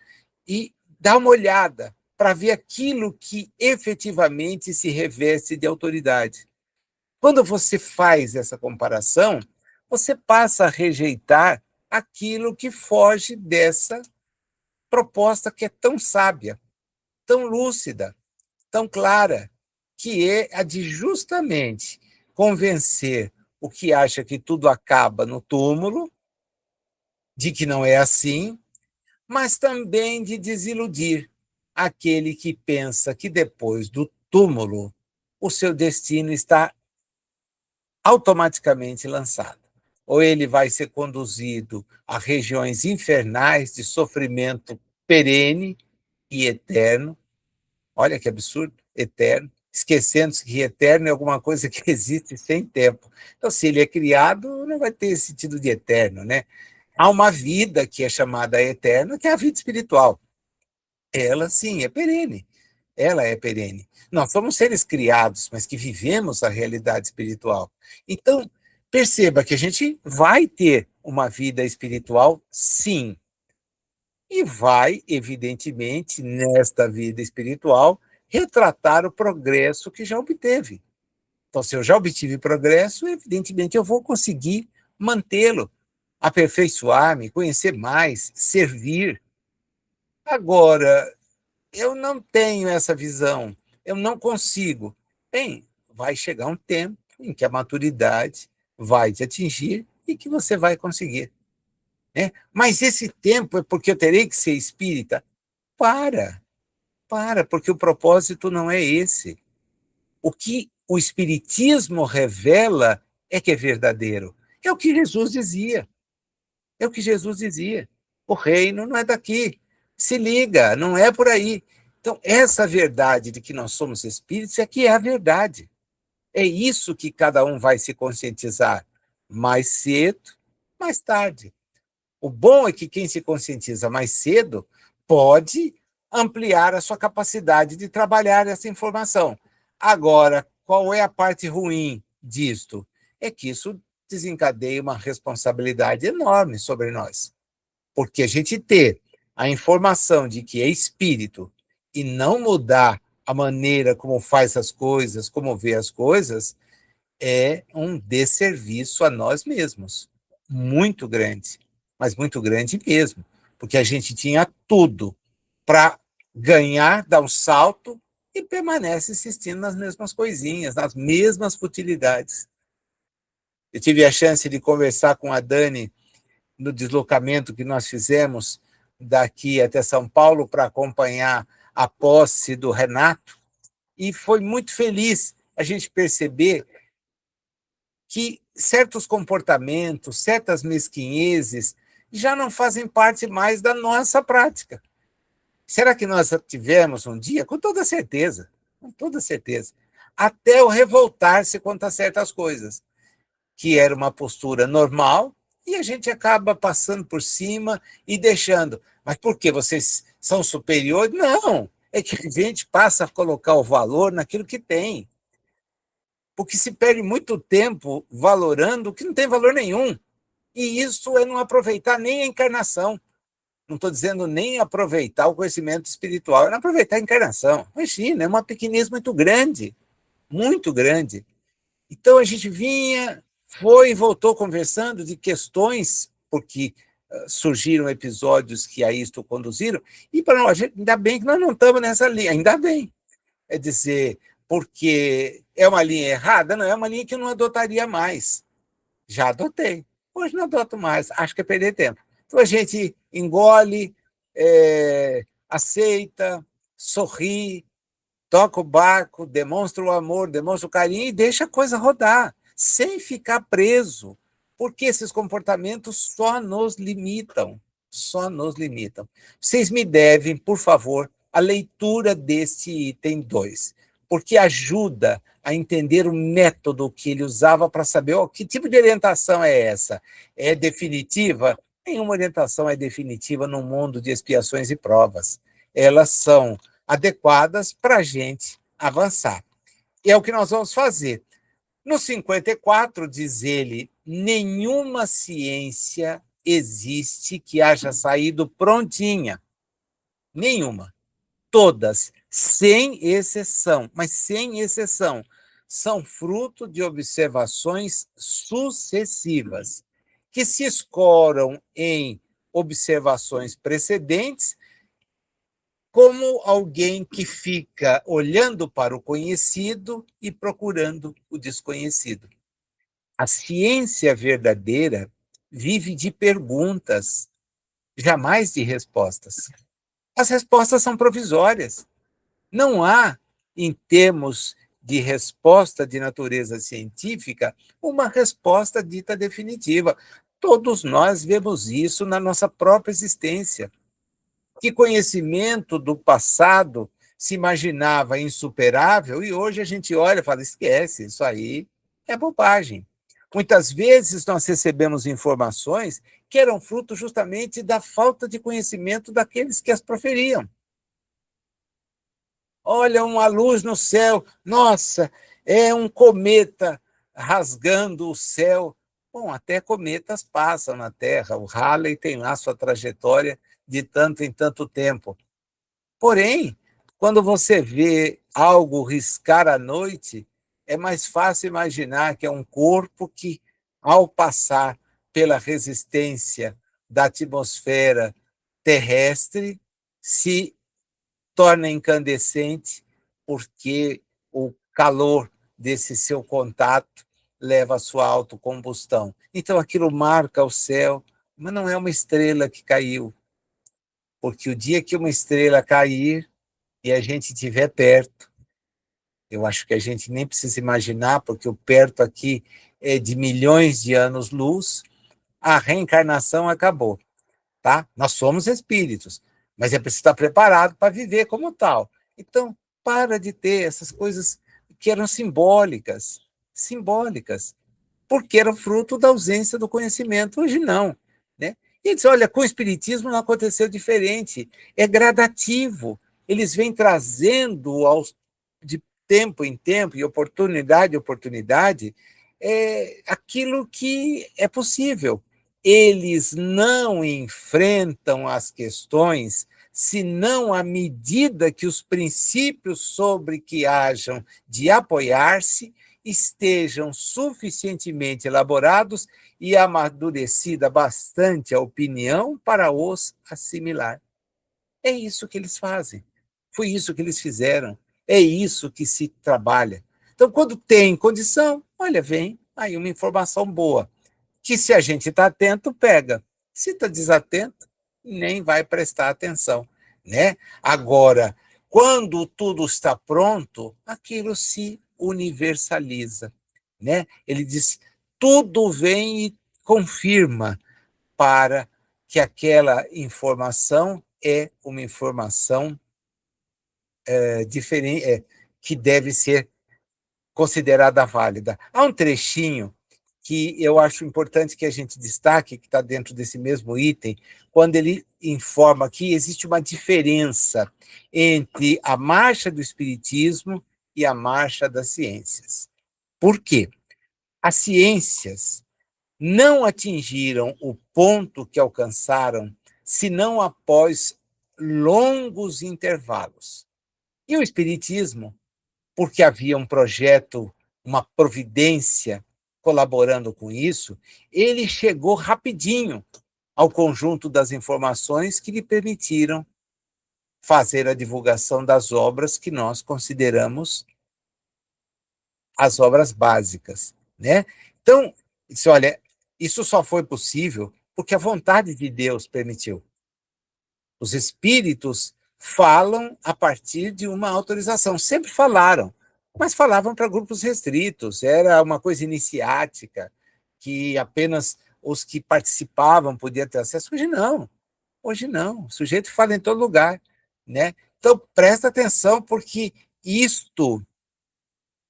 e dar uma olhada para ver aquilo que efetivamente se reveste de autoridade. Quando você faz essa comparação, você passa a rejeitar aquilo que foge dessa proposta que é tão sábia, tão lúcida, tão clara, que é a de justamente convencer o que acha que tudo acaba no túmulo, de que não é assim, mas também de desiludir aquele que pensa que depois do túmulo o seu destino está automaticamente lançado. Ou ele vai ser conduzido a regiões infernais de sofrimento perene e eterno. Olha que absurdo, eterno, esquecendo-se que eterno é alguma coisa que existe sem tempo. Então, se ele é criado, não vai ter esse sentido de eterno, né? Há uma vida que é chamada eterna, que é a vida espiritual. Ela, sim, é perene. Ela é perene. Nós somos seres criados, mas que vivemos a realidade espiritual. Então, perceba que a gente vai ter uma vida espiritual, sim. E vai, evidentemente, nesta vida espiritual, retratar o progresso que já obteve. Então, se eu já obtive progresso, evidentemente eu vou conseguir mantê-lo, aperfeiçoar-me, conhecer mais, servir. Agora, eu não tenho essa visão, eu não consigo. Bem, vai chegar um tempo em que a maturidade vai te atingir e que você vai conseguir, né? Mas esse tempo é porque eu terei que ser espírita? Para, porque o propósito não é esse. O que o espiritismo revela é que é verdadeiro. É o que Jesus dizia. É o que Jesus dizia. O reino não é daqui. Se liga, não é por aí. Então, essa verdade de que nós somos espíritos é que é a verdade. É isso que cada um vai se conscientizar mais cedo, mais tarde. O bom é que quem se conscientiza mais cedo pode ampliar a sua capacidade de trabalhar essa informação. Agora, qual é a parte ruim disto? É que isso desencadeia uma responsabilidade enorme sobre nós. Porque a gente ter a informação de que é espírito e não mudar a maneira como faz as coisas, como vê as coisas, é um desserviço a nós mesmos. Muito grande, mas muito grande mesmo. Porque a gente tinha tudo para ganhar, dar um salto e permanece insistindo nas mesmas coisinhas, nas mesmas futilidades. Eu tive a chance de conversar com a Dani no deslocamento que nós fizemos daqui até São Paulo para acompanhar a posse do Renato, e foi muito feliz a gente perceber que certos comportamentos, certas mesquinhezes já não fazem parte mais da nossa prática. Será que nós tivemos um dia? Com toda certeza, com toda certeza. Até o revoltar-se contra certas coisas, que era uma postura normal, e a gente acaba passando por cima e deixando. Mas por que vocês são superiores? Não, é que a gente passa a colocar o valor naquilo que tem. Porque se perde muito tempo valorando o que não tem valor nenhum. E isso é não aproveitar nem a encarnação. Não estou dizendo nem aproveitar o conhecimento espiritual, é não aproveitar a encarnação. Imagina, é uma pequenez muito grande, muito grande. Então a gente vinha, foi e voltou conversando de questões, porque surgiram episódios que a isto conduziram, e para nós, ainda bem que nós não estamos nessa linha, ainda bem. É dizer, porque é uma linha errada? Não, é uma linha que eu não adotaria mais. Já adotei. Hoje não adoto mais, acho que é perder tempo. Então a gente engole, aceita, sorri, toca o barco, demonstra o amor, demonstra o carinho e deixa a coisa rodar, sem ficar preso, porque esses comportamentos só nos limitam, só nos limitam. Vocês me devem, por favor, a leitura deste item 2, porque ajuda a entender o método que ele usava para saber que tipo de orientação é essa. É definitiva? Nenhuma orientação é definitiva num mundo de expiações e provas. Elas são adequadas para a gente avançar. E é o que nós vamos fazer. No 54, diz ele, nenhuma ciência existe que haja saído prontinha. Nenhuma. Todas, sem exceção, mas sem exceção, são fruto de observações sucessivas, que se escoram em observações precedentes, como alguém que fica olhando para o conhecido e procurando o desconhecido. A ciência verdadeira vive de perguntas, jamais de respostas. As respostas são provisórias. Não há, em termos de resposta de natureza científica, uma resposta dita definitiva. Todos nós vemos isso na nossa própria existência. Que conhecimento do passado se imaginava insuperável e hoje a gente olha e fala, esquece, isso aí é bobagem. Muitas vezes nós recebemos informações que eram fruto justamente da falta de conhecimento daqueles que as proferiam. Olha, uma luz no céu, nossa, é um cometa rasgando o céu. Bom, até cometas passam na Terra, o Halley tem lá sua trajetória de tanto em tanto tempo. Porém, quando você vê algo riscar à noite, é mais fácil imaginar que é um corpo que, ao passar pela resistência da atmosfera terrestre, se torna incandescente porque o calor desse seu contato leva à sua autocombustão. Então, aquilo marca o céu, mas não é uma estrela que caiu, porque o dia que uma estrela cair e a gente estiver perto, eu acho que a gente nem precisa imaginar, porque o perto aqui é de milhões de anos-luz, a reencarnação acabou, tá? Nós somos espíritos, mas é preciso estar preparado para viver como tal. Então, para de ter essas coisas que eram simbólicas, simbólicas, porque eram fruto da ausência do conhecimento. Hoje não, né? E ele diz, olha, com o espiritismo não aconteceu diferente, é gradativo. Eles vêm trazendo de tempo em tempo e oportunidade em oportunidade aquilo que é possível. Eles não enfrentam as questões senão à medida que os princípios sobre que hajam de apoiar-se estejam suficientemente elaborados e amadurecida bastante a opinião para os assimilar. É isso que eles fazem. Foi isso que eles fizeram. É isso que se trabalha. Então, quando tem condição, olha, vem aí uma informação boa, que se a gente está atento, pega. Se está desatento, nem vai prestar atenção, né? Agora, quando tudo está pronto, aquilo se universaliza, né? Ele diz, tudo vem e confirma para que aquela informação é uma informação diferente, que deve ser considerada válida. Há um trechinho que eu acho importante que a gente destaque, que está dentro desse mesmo item, quando ele informa que existe uma diferença entre a marcha do espiritismo e a marcha das ciências. Por quê? As ciências não atingiram o ponto que alcançaram senão após longos intervalos. E o Espiritismo, porque havia um projeto, uma providência colaborando com isso, ele chegou rapidinho ao conjunto das informações que lhe permitiram fazer a divulgação das obras que nós consideramos as obras básicas, né? Então, olha, isso só foi possível porque a vontade de Deus permitiu. Os espíritos falam a partir de uma autorização, sempre falaram, mas falavam para grupos restritos, era uma coisa iniciática, que apenas os que participavam podiam ter acesso. Hoje não, o sujeito fala em todo lugar, né? Então, presta atenção, porque isto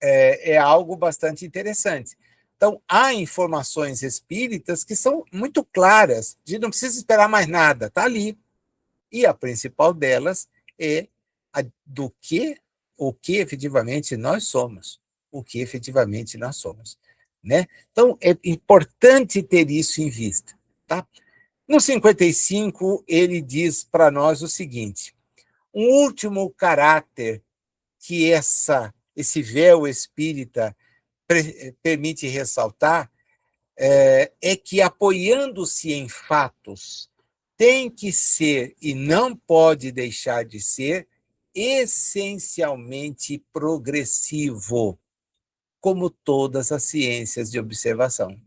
é algo bastante interessante. Então, há informações espíritas que são muito claras, a gente não precisa esperar mais nada, está ali. E a principal delas é a do que, o que efetivamente nós somos. O que efetivamente nós somos. Né? Então, é importante ter isso em vista. Tá? No 55, ele diz para nós o seguinte: um último caráter que esse véu espírita permite ressaltar é que, apoiando-se em fatos, tem que ser e não pode deixar de ser essencialmente progressivo, como todas as ciências de observação.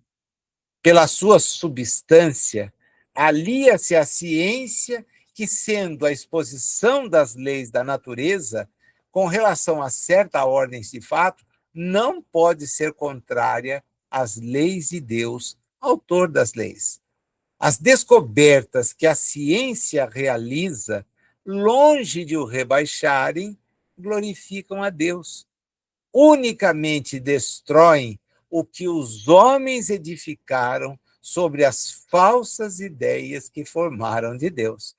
Pela sua substância, alia-se a ciência que, sendo a exposição das leis da natureza, com relação a certa ordem de fato, não pode ser contrária às leis de Deus, autor das leis. As descobertas que a ciência realiza, longe de o rebaixarem, glorificam a Deus. Unicamente destroem o que os homens edificaram sobre as falsas ideias que formaram de Deus.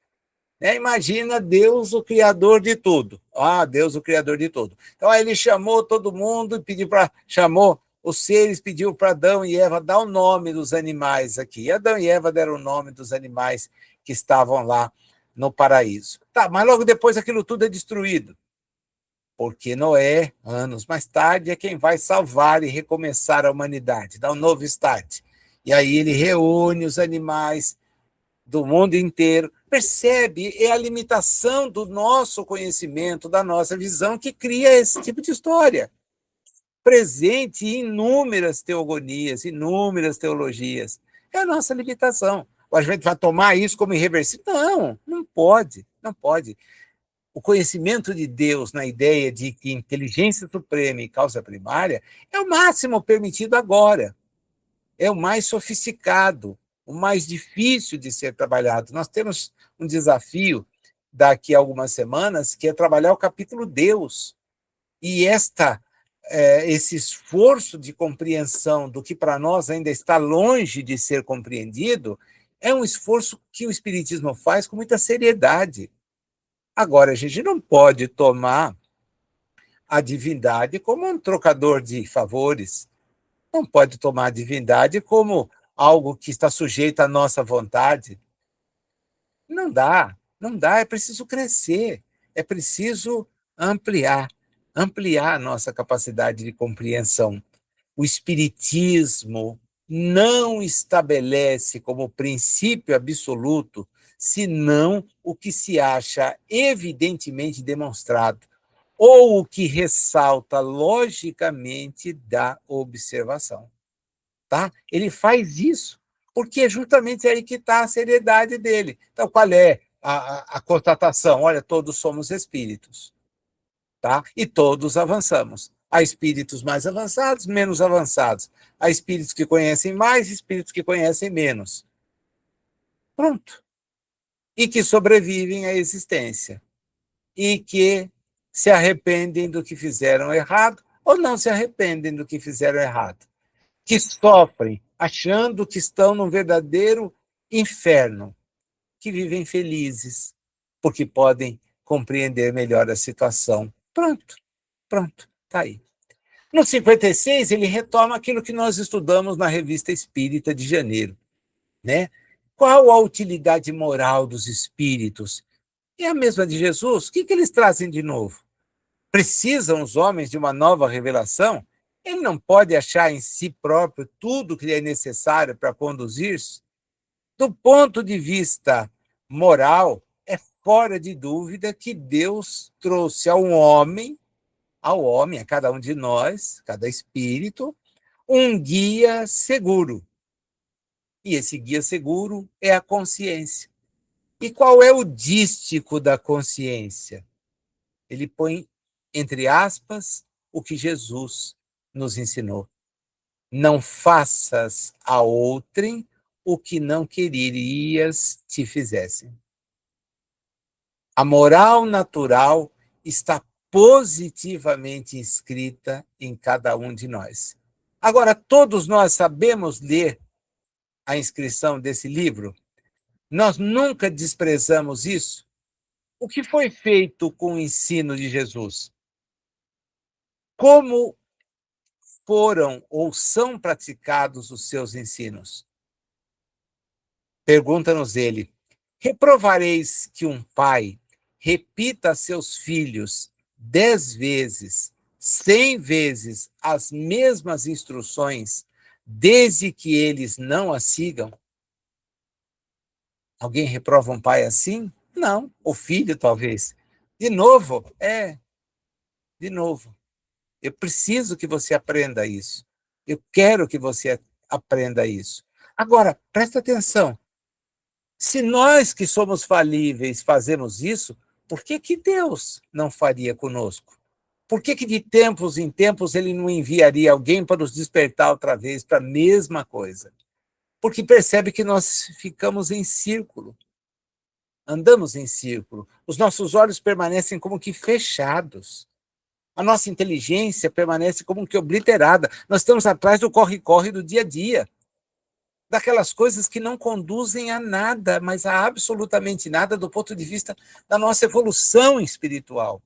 Imagina Deus, o Criador de tudo. Deus, o Criador de tudo. Então, aí ele chamou todo mundo e chamou os seres, pediu para Adão e Eva dar o nome dos animais aqui. E Adão e Eva deram o nome dos animais que estavam lá no paraíso. Tá, mas logo depois aquilo tudo é destruído. Porque Noé, anos mais tarde, é quem vai salvar e recomeçar a humanidade, dar um novo start. E aí ele reúne os animais do mundo inteiro. Percebe? É a limitação do nosso conhecimento, da nossa visão, que cria esse tipo de história. Presente em inúmeras teogonias, inúmeras teologias. É a nossa limitação. A gente vai tomar isso como irreversível? Não, não pode, não pode. O conhecimento de Deus na ideia de que inteligência suprema e causa primária é o máximo permitido agora. É o mais sofisticado, o mais difícil de ser trabalhado. Nós temos um desafio daqui a algumas semanas, que é trabalhar o capítulo Deus. E esse esforço de compreensão do que para nós ainda está longe de ser compreendido é um esforço que o Espiritismo faz com muita seriedade. Agora, a gente não pode tomar a divindade como um trocador de favores, não pode tomar a divindade como algo que está sujeito à nossa vontade. Não dá, não dá, é preciso crescer, é preciso ampliar a nossa capacidade de compreensão. O Espiritismo não estabelece como princípio absoluto senão o que se acha evidentemente demonstrado, ou o que ressalta logicamente da observação. Tá? Ele faz isso, porque é justamente aí que está a seriedade dele. Então, qual é a constatação? Olha, todos somos espíritos, tá? E todos avançamos. Há espíritos mais avançados, menos avançados. Há espíritos que conhecem mais, espíritos que conhecem menos. Pronto. E que sobrevivem à existência. E que se arrependem do que fizeram errado ou não se arrependem do que fizeram errado. Que sofrem achando que estão num verdadeiro inferno, que vivem felizes porque podem compreender melhor a situação. Pronto, está aí. No 56, ele retoma aquilo que nós estudamos na Revista Espírita de janeiro, né? Qual a utilidade moral dos espíritos? É a mesma de Jesus. O que eles trazem de novo? Precisam os homens de uma nova revelação? Ele não pode achar em si próprio tudo que lhe é necessário para conduzir-se? Do ponto de vista moral, é fora de dúvida que Deus trouxe ao homem, a cada um de nós, cada espírito, um guia seguro. E esse guia seguro é a consciência. E qual é o dístico da consciência? Ele põe, entre aspas, o que Jesus nos ensinou. Não faças a outrem o que não querias te fizessem. A moral natural está positivamente inscrita em cada um de nós. Agora, todos nós sabemos ler a inscrição desse livro? Nós nunca desprezamos isso? O que foi feito com o ensino de Jesus? Como foram ou são praticados os seus ensinos? Pergunta-nos ele: reprovareis que um pai repita a seus filhos 10 vezes, 100 vezes as mesmas instruções, desde que eles não as sigam? Alguém reprova um pai assim? Não. O filho, talvez. De novo, de novo. Eu preciso que você aprenda isso. Eu quero que você aprenda isso. Agora, presta atenção. Se nós que somos falíveis fazemos isso, por que que Deus não faria conosco? Por que que de tempos em tempos ele não enviaria alguém para nos despertar outra vez para a mesma coisa? Porque percebe que nós ficamos em círculo, andamos em círculo, os nossos olhos permanecem como que fechados, a nossa inteligência permanece como que obliterada, nós estamos atrás do corre-corre do dia a dia, daquelas coisas que não conduzem a nada, mas a absolutamente nada do ponto de vista da nossa evolução espiritual.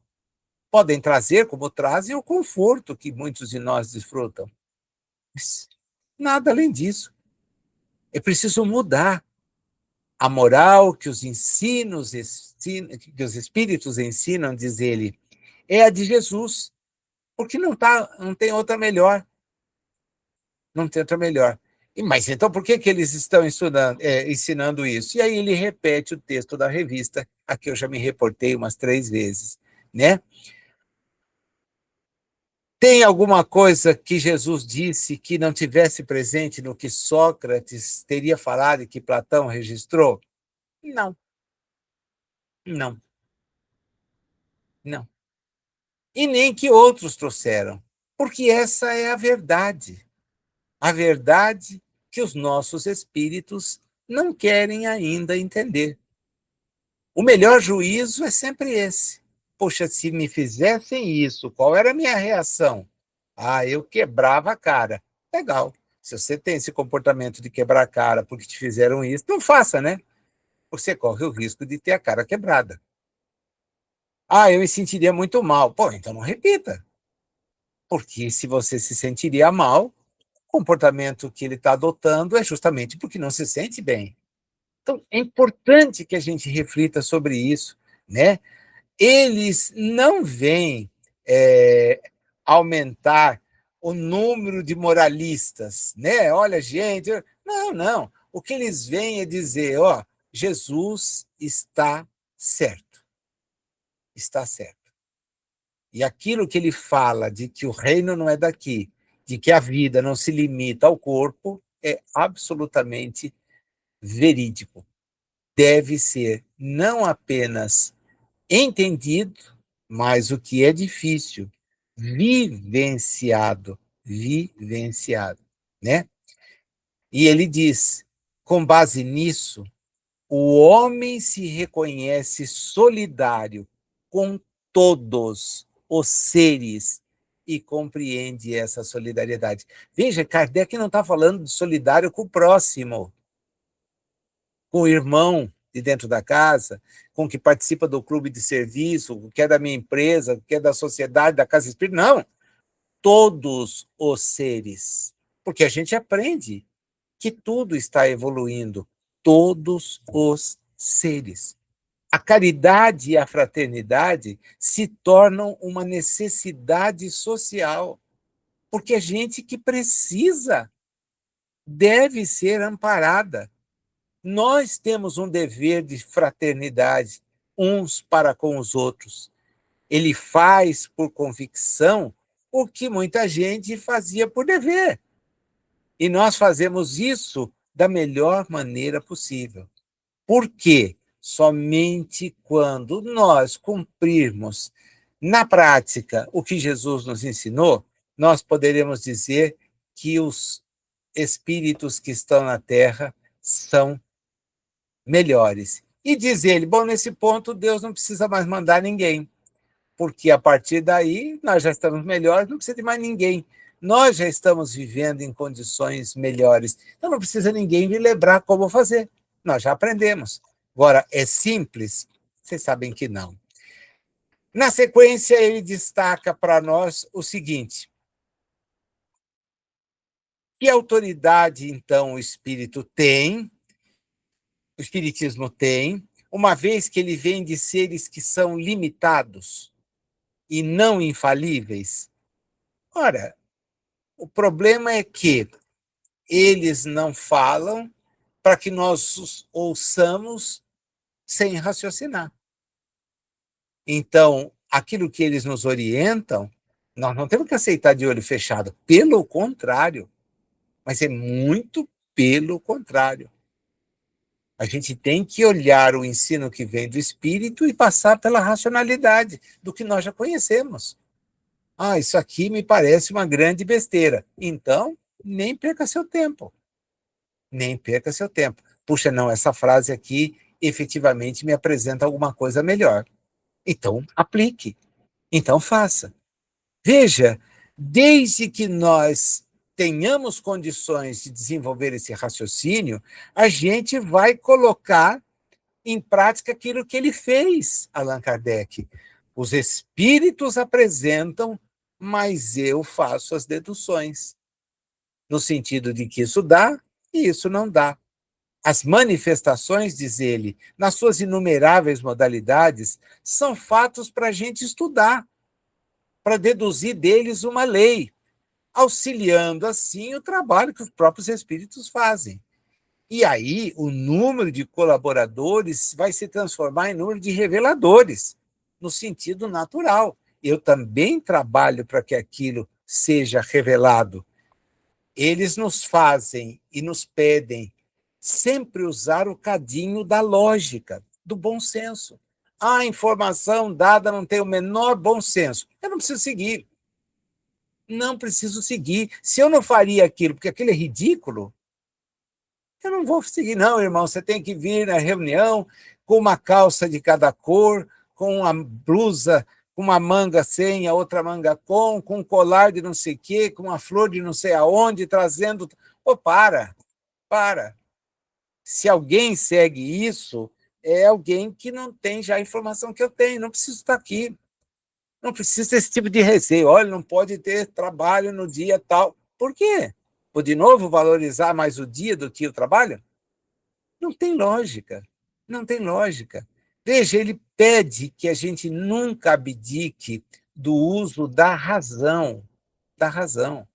Podem trazer, como trazem, o conforto que muitos de nós desfrutam. Mas nada além disso. É preciso mudar a moral que os que os espíritos ensinam, diz ele, é a de Jesus, porque não tem outra melhor. Não tem outra melhor. Mas então por que eles estão ensinando isso? E aí ele repete o texto da revista, a que eu já me reportei umas 3 vezes, né? Tem alguma coisa que Jesus disse que não tivesse presente no que Sócrates teria falado e que Platão registrou? Não, não, não. E nem que outros trouxeram, porque essa é a verdade que os nossos espíritos não querem ainda entender. O melhor juízo é sempre esse. Poxa, se me fizessem isso, qual era a minha reação? Ah, eu quebrava a cara. Legal. Se você tem esse comportamento de quebrar a cara porque te fizeram isso, não faça, né? Você corre o risco de ter a cara quebrada. Ah, eu me sentiria muito mal. Pô, então não repita. Porque se você se sentiria mal, o comportamento que ele está adotando é justamente porque não se sente bem. Então, é importante que a gente reflita sobre isso, né? Eles não vêm aumentar o número de moralistas, né? Olha, gente, não, não. O que eles vêm é dizer, ó, Jesus está certo. E aquilo que ele fala de que o reino não é daqui, de que a vida não se limita ao corpo, é absolutamente verídico. Deve ser não apenas entendido, mas o que é difícil, vivenciado, né? E ele diz, com base nisso, o homem se reconhece solidário com todos os seres e compreende essa solidariedade. Veja, Kardec não está falando de solidário com o próximo, com o irmão de dentro da casa, com o que participa do clube de serviço, o que é da minha empresa, o que é da sociedade, da casa espírita. Não, todos os seres. Porque a gente aprende que tudo está evoluindo. todos os seres. A caridade e a fraternidade se tornam uma necessidade social, porque a gente que precisa deve ser amparada. Nós temos um dever de fraternidade uns para com os outros. Ele faz por convicção o que muita gente fazia por dever. E nós fazemos isso da melhor maneira possível. Por quê? Somente quando nós cumprirmos na prática o que Jesus nos ensinou, nós poderemos dizer que os espíritos que estão na Terra são melhores. E diz ele, bom, nesse ponto Deus não precisa mais mandar ninguém, porque a partir daí nós já estamos melhores, não precisa de mais ninguém. Nós já estamos vivendo em condições melhores. Então não precisa ninguém vir lembrar como fazer. Nós já aprendemos. Agora, é simples? Vocês sabem que não. Na sequência, ele destaca para nós o seguinte: que autoridade, então, o espírito tem, o espiritismo tem, uma vez que ele vem de seres que são limitados e não infalíveis? Ora, o problema é que eles não falam para que nós os ouçamos sem raciocinar. Então, aquilo que eles nos orientam, nós não temos que aceitar de olho fechado. Pelo contrário, mas é muito pelo contrário. A gente tem que olhar o ensino que vem do espírito e passar pela racionalidade do que nós já conhecemos. Ah, isso aqui me parece uma grande besteira. Então, nem perca seu tempo. Nem perca seu tempo. Puxa, não, essa frase aqui efetivamente me apresenta alguma coisa melhor. Então, aplique. Então, faça. Veja, desde que nós tenhamos condições de desenvolver esse raciocínio, a gente vai colocar em prática aquilo que ele fez, Allan Kardec. Os espíritos apresentam, mas eu faço as deduções, no sentido de que isso dá e isso não dá. As manifestações, diz ele, nas suas inumeráveis modalidades, são fatos para a gente estudar, para deduzir deles uma lei, auxiliando assim o trabalho que os próprios espíritos fazem. E aí o número de colaboradores vai se transformar em número de reveladores, no sentido natural. Eu também trabalho para que aquilo seja revelado. Eles nos fazem e nos pedem sempre usar o cadinho da lógica, do bom senso. A informação dada não tem o menor bom senso. Eu não preciso seguir. Não preciso seguir. Se eu não faria aquilo, porque aquilo é ridículo, eu não vou seguir, não, irmão. Você tem que vir na reunião com uma calça de cada cor, com uma blusa, com uma manga sem, a outra manga com um colar de não sei o quê, com uma flor de não sei aonde, trazendo. Pô, para. Se alguém segue isso, é alguém que não tem já a informação que eu tenho. Não preciso estar aqui. Não precisa desse tipo de receio. Olha, não pode ter trabalho no dia tal. Por quê? Vou de novo valorizar mais o dia do que o trabalho? Não tem lógica. Não tem lógica. Veja, ele pede que a gente nunca abdique do uso da razão. Da razão.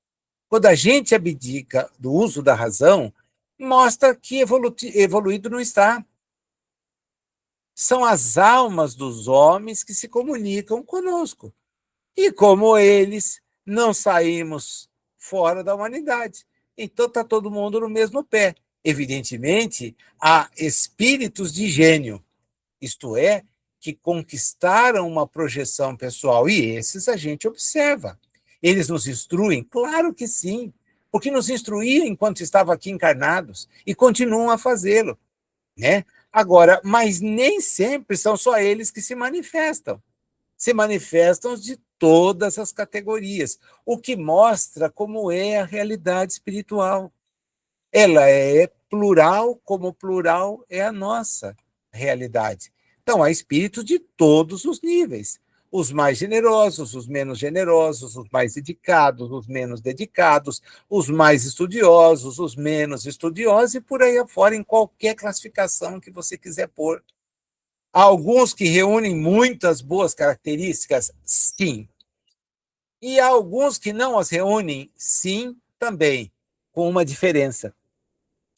Quando a gente abdica do uso da razão, mostra que evoluído não está. São as almas dos homens que se comunicam conosco. E como eles, não saímos fora da humanidade. Então está todo mundo no mesmo pé. Evidentemente, há espíritos de gênio, isto é, que conquistaram uma projeção pessoal, e esses a gente observa. Eles nos instruem? Claro que sim, porque nos instruíam enquanto estavam aqui encarnados e continuam a fazê-lo, né? Agora, mas nem sempre são só eles que se manifestam de todas as categorias, o que mostra como é a realidade espiritual. Ela é plural, como plural é a nossa realidade. Então, há espíritos de todos os níveis. os mais generosos, os menos generosos, os mais dedicados, os menos dedicados, os mais estudiosos, os menos estudiosos, e por aí afora, em qualquer classificação que você quiser pôr. Há alguns que reúnem muitas boas características, sim. E há alguns que não as reúnem, sim, também, com uma diferença.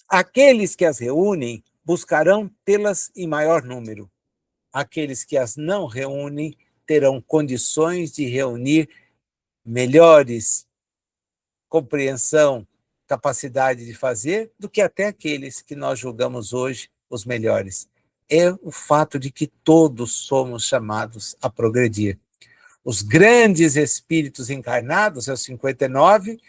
Aqueles que as reúnem buscarão tê-las em maior número. Aqueles que as não reúnem terão condições de reunir melhores compreensão, capacidade de fazer, do que até aqueles que nós julgamos hoje os melhores. É o fato de que todos somos chamados a progredir. Os grandes espíritos encarnados, os 59,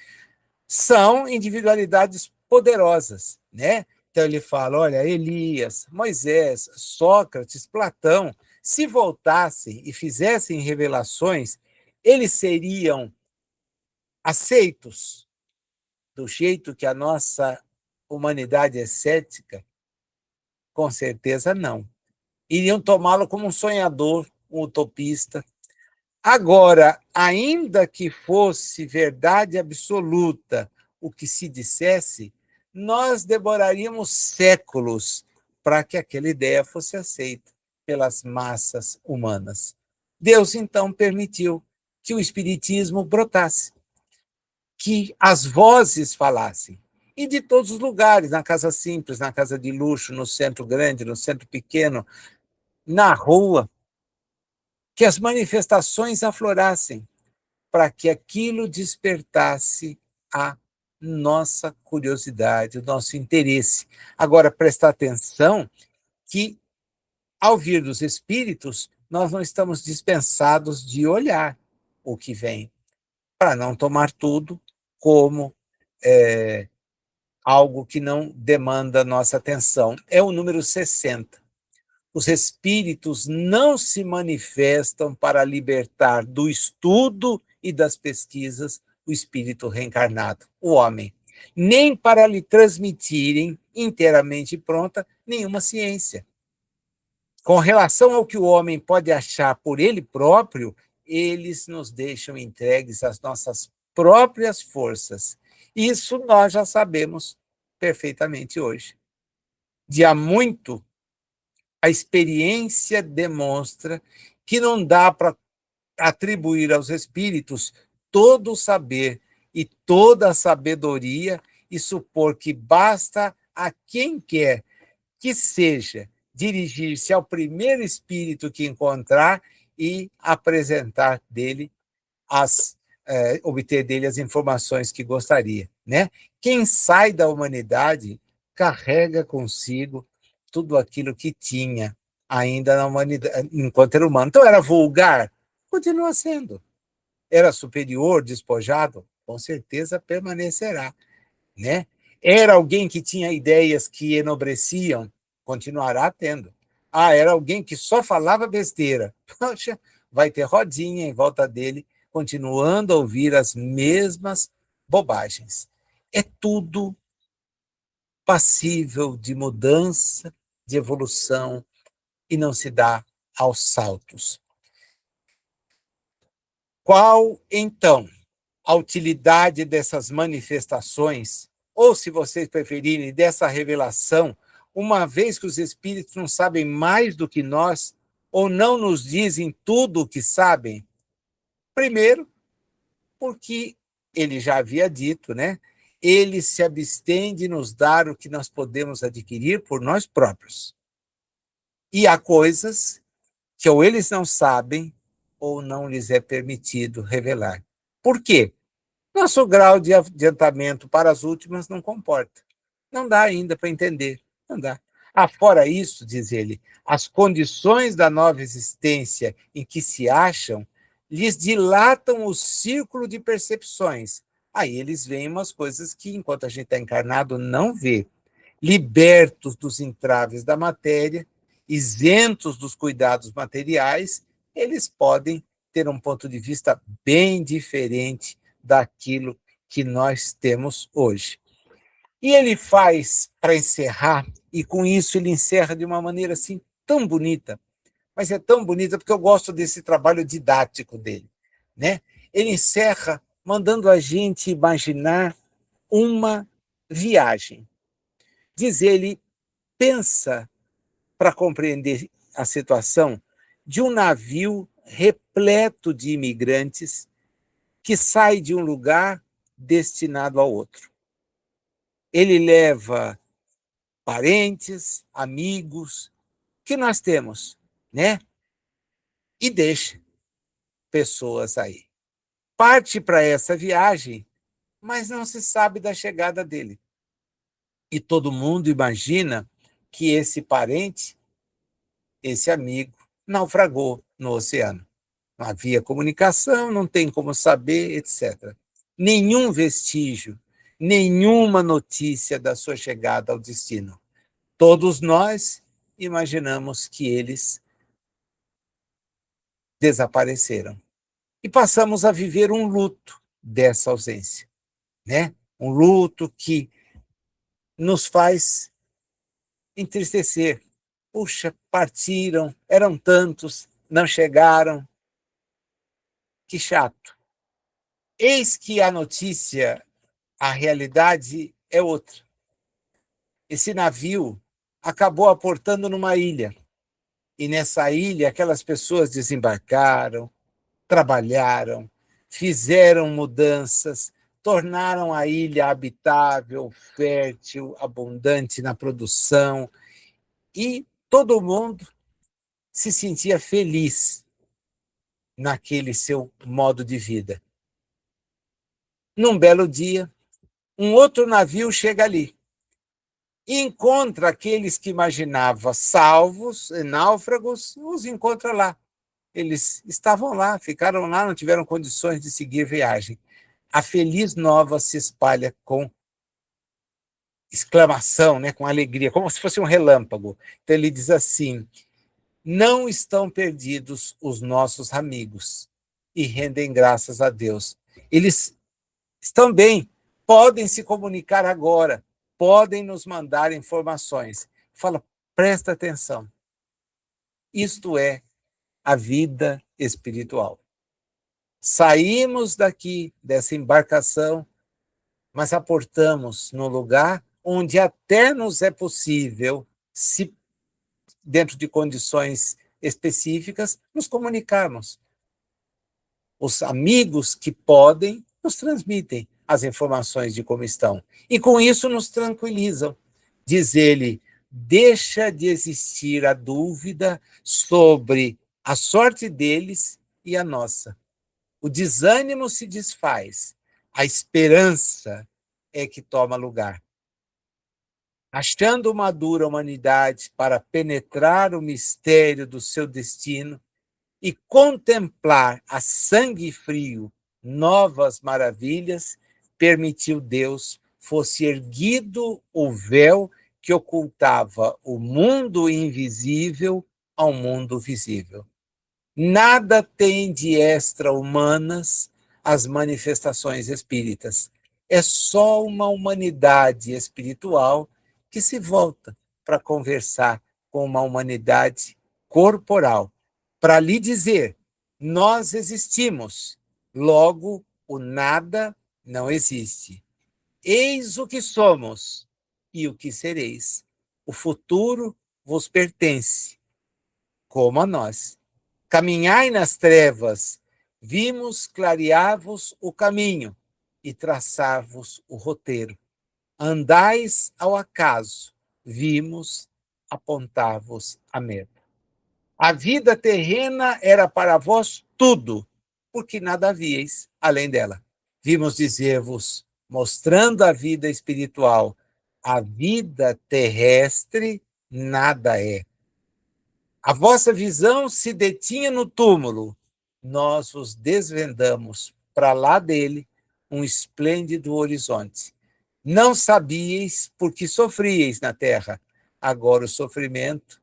são individualidades poderosas, né? Então ele fala, olha, Elias, Moisés, Sócrates, Platão, se voltassem e fizessem revelações, eles seriam aceitos do jeito que a nossa humanidade é cética? Com certeza não. Iriam tomá-lo como um sonhador, um utopista. Agora, ainda que fosse verdade absoluta o que se dissesse, nós demoraríamos séculos para que aquela ideia fosse aceita pelas massas humanas. Deus, então, permitiu que o Espiritismo brotasse, que as vozes falassem. E de todos os lugares, na casa simples, na casa de luxo, no centro grande, no centro pequeno, na rua, que as manifestações aflorassem, para que aquilo despertasse a nossa curiosidade, o nosso interesse. Agora, prestar atenção que, ao vir dos espíritos, nós não estamos dispensados de olhar o que vem, para não tomar tudo como algo que não demanda nossa atenção. É o número 60. Os espíritos não se manifestam para libertar do estudo e das pesquisas o espírito reencarnado, o homem, nem para lhe transmitirem inteiramente pronta nenhuma ciência. Com relação ao que o homem pode achar por ele próprio, eles nos deixam entregues às nossas próprias forças. Isso nós já sabemos perfeitamente hoje. De há muito, a experiência demonstra que não dá para atribuir aos espíritos todo o saber e toda a sabedoria e supor que basta a quem quer que seja dirigir-se ao primeiro espírito que encontrar e apresentar dele obter dele as informações que gostaria, né? Quem sai da humanidade carrega consigo tudo aquilo que tinha ainda na humanidade, enquanto era humano. Então, era vulgar? Continua sendo. Era superior, despojado? Com certeza permanecerá, né? Era alguém que tinha ideias que enobreciam? Continuará tendo. Ah, era alguém que só falava besteira? Poxa, vai ter rodinha em volta dele, continuando a ouvir as mesmas bobagens. É tudo passível de mudança, de evolução, e não se dá aos saltos. Qual, então, a utilidade dessas manifestações, ou, se vocês preferirem, dessa revelação, uma vez que os espíritos não sabem mais do que nós, ou não nos dizem tudo o que sabem? Primeiro, porque ele já havia dito, né? Ele se abstém de nos dar o que nós podemos adquirir por nós próprios. E há coisas que ou eles não sabem ou não lhes é permitido revelar. Por quê? Nosso grau de adiantamento para as últimas não comporta. Não dá ainda para entender. Não dá. Fora isso, diz ele, as condições da nova existência em que se acham lhes dilatam o círculo de percepções. Aí eles veem umas coisas que, enquanto a gente está encarnado, não vê. Libertos dos entraves da matéria, isentos dos cuidados materiais, eles podem ter um ponto de vista bem diferente daquilo que nós temos hoje. E ele faz, para encerrar, e com isso ele encerra de uma maneira assim tão bonita, mas é tão bonita porque eu gosto desse trabalho didático dele, né? Ele encerra mandando a gente imaginar uma viagem. Diz ele, pensa para compreender a situação de um navio repleto de imigrantes que sai de um lugar destinado ao outro. Ele leva parentes, amigos que nós temos, né? E deixa pessoas aí. Parte para essa viagem, mas não se sabe da chegada dele. E todo mundo imagina que esse parente, esse amigo, naufragou no oceano. Não havia comunicação, não tem como saber, etc. Nenhum vestígio, nenhuma notícia da sua chegada ao destino. Todos nós imaginamos que eles desapareceram. E passamos a viver um luto dessa ausência, né? Um luto que nos faz entristecer. Puxa, partiram, eram tantos, não chegaram. Que chato. Eis que a notícia, a realidade é outra. Esse navio acabou aportando numa ilha. E nessa ilha, aquelas pessoas desembarcaram, trabalharam, fizeram mudanças, tornaram a ilha habitável, fértil, abundante na produção, e todo mundo se sentia feliz naquele seu modo de vida. Num belo dia, um outro navio chega ali e encontra aqueles que imaginava salvos, náufragos, os encontra lá. Eles estavam lá, ficaram lá, não tiveram condições de seguir viagem. A feliz nova se espalha com exclamação, né, com alegria, como se fosse um relâmpago. Então ele diz assim: não estão perdidos os nossos amigos, e rendem graças a Deus. Eles estão bem, podem se comunicar agora, podem nos mandar informações. Fala, presta atenção. Isto é a vida espiritual. Saímos daqui, dessa embarcação, mas aportamos no lugar onde até nos é possível, se dentro de condições específicas, nos comunicarmos. Os amigos que podem nos transmitem as informações de como estão. E com isso nos tranquilizam. Diz ele, deixa de existir a dúvida sobre a sorte deles e a nossa. O desânimo se desfaz, a esperança é que toma lugar. Achando uma dura humanidade para penetrar o mistério do seu destino e contemplar a sangue frio novas maravilhas, permitiu Deus fosse erguido o véu que ocultava o mundo invisível ao mundo visível. Nada tem de extra-humanas as manifestações espíritas. É só uma humanidade espiritual que se volta para conversar com uma humanidade corporal, para lhe dizer: nós existimos, logo o nada não existe. Eis o que somos e o que sereis. O futuro vos pertence, como a nós. Caminhai nas trevas, vimos clarear-vos o caminho e traçar-vos o roteiro. Andais ao acaso, vimos apontar-vos a meta. A vida terrena era para vós tudo, porque nada havíeis além dela. Vimos dizer-vos, mostrando a vida espiritual, a vida terrestre nada é. A vossa visão se detinha no túmulo, nós os desvendamos para lá dele um esplêndido horizonte. Não sabíeis por que sofríeis na terra, agora o sofrimento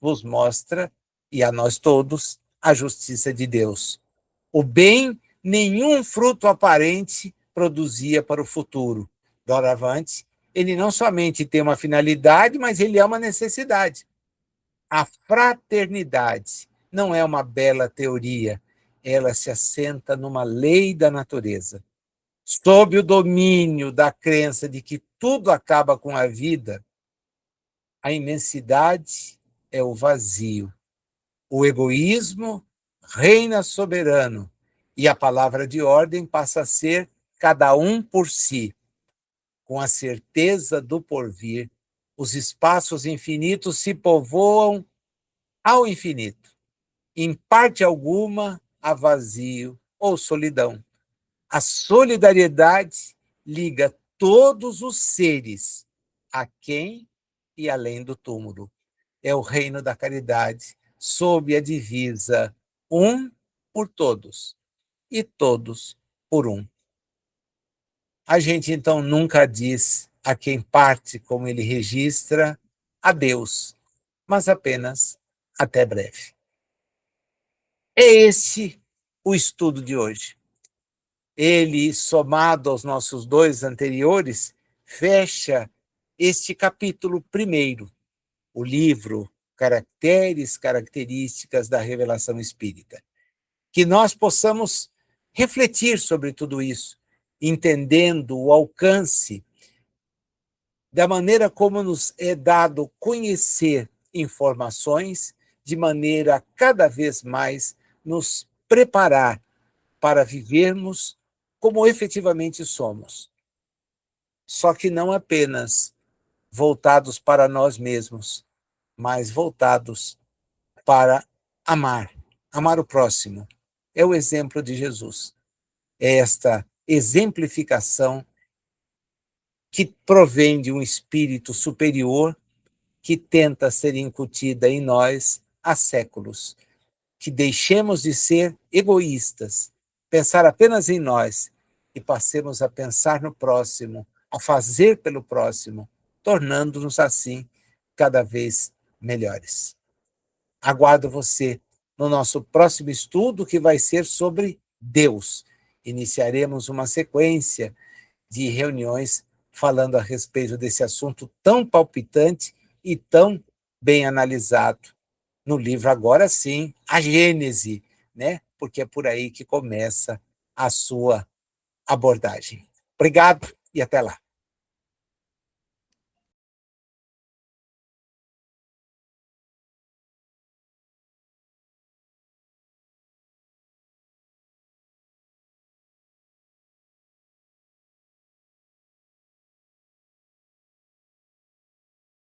vos mostra, e a nós todos, a justiça de Deus. O bem, nenhum fruto aparente produzia para o futuro. Doravante, ele não somente tem uma finalidade, mas ele é uma necessidade. A fraternidade não é uma bela teoria, ela se assenta numa lei da natureza. Sob o domínio da crença de que tudo acaba com a vida, a imensidade é o vazio. O egoísmo reina soberano e a palavra de ordem passa a ser cada um por si. Com a certeza do porvir, os espaços infinitos se povoam ao infinito. Em parte alguma, há vazio ou solidão. A solidariedade liga todos os seres, a quem e além do túmulo. É o reino da caridade, sob a divisa um por todos e todos por um. A gente então nunca diz a quem parte, como ele registra, adeus, mas apenas até breve. É esse o estudo de hoje. Ele, somado aos nossos dois anteriores, fecha este capítulo primeiro, o livro Caracteres, Características da Revelação Espírita. Que nós possamos refletir sobre tudo isso, entendendo o alcance da maneira como nos é dado conhecer informações, de maneira a cada vez mais nos preparar para vivermos como efetivamente somos. Só que não apenas voltados para nós mesmos, mas voltados para amar o próximo. É o exemplo de Jesus. É esta exemplificação que provém de um espírito superior que tenta ser incutida em nós há séculos. Que deixemos de ser egoístas, pensar apenas em nós e passemos a pensar no próximo, a fazer pelo próximo, tornando-nos assim cada vez melhores. Aguardo você no nosso próximo estudo, que vai ser sobre Deus. Iniciaremos uma sequência de reuniões falando a respeito desse assunto tão palpitante e tão bem analisado no livro, agora sim, a Gênese, né? Porque é por aí que começa a sua abordagem. Obrigado e até lá.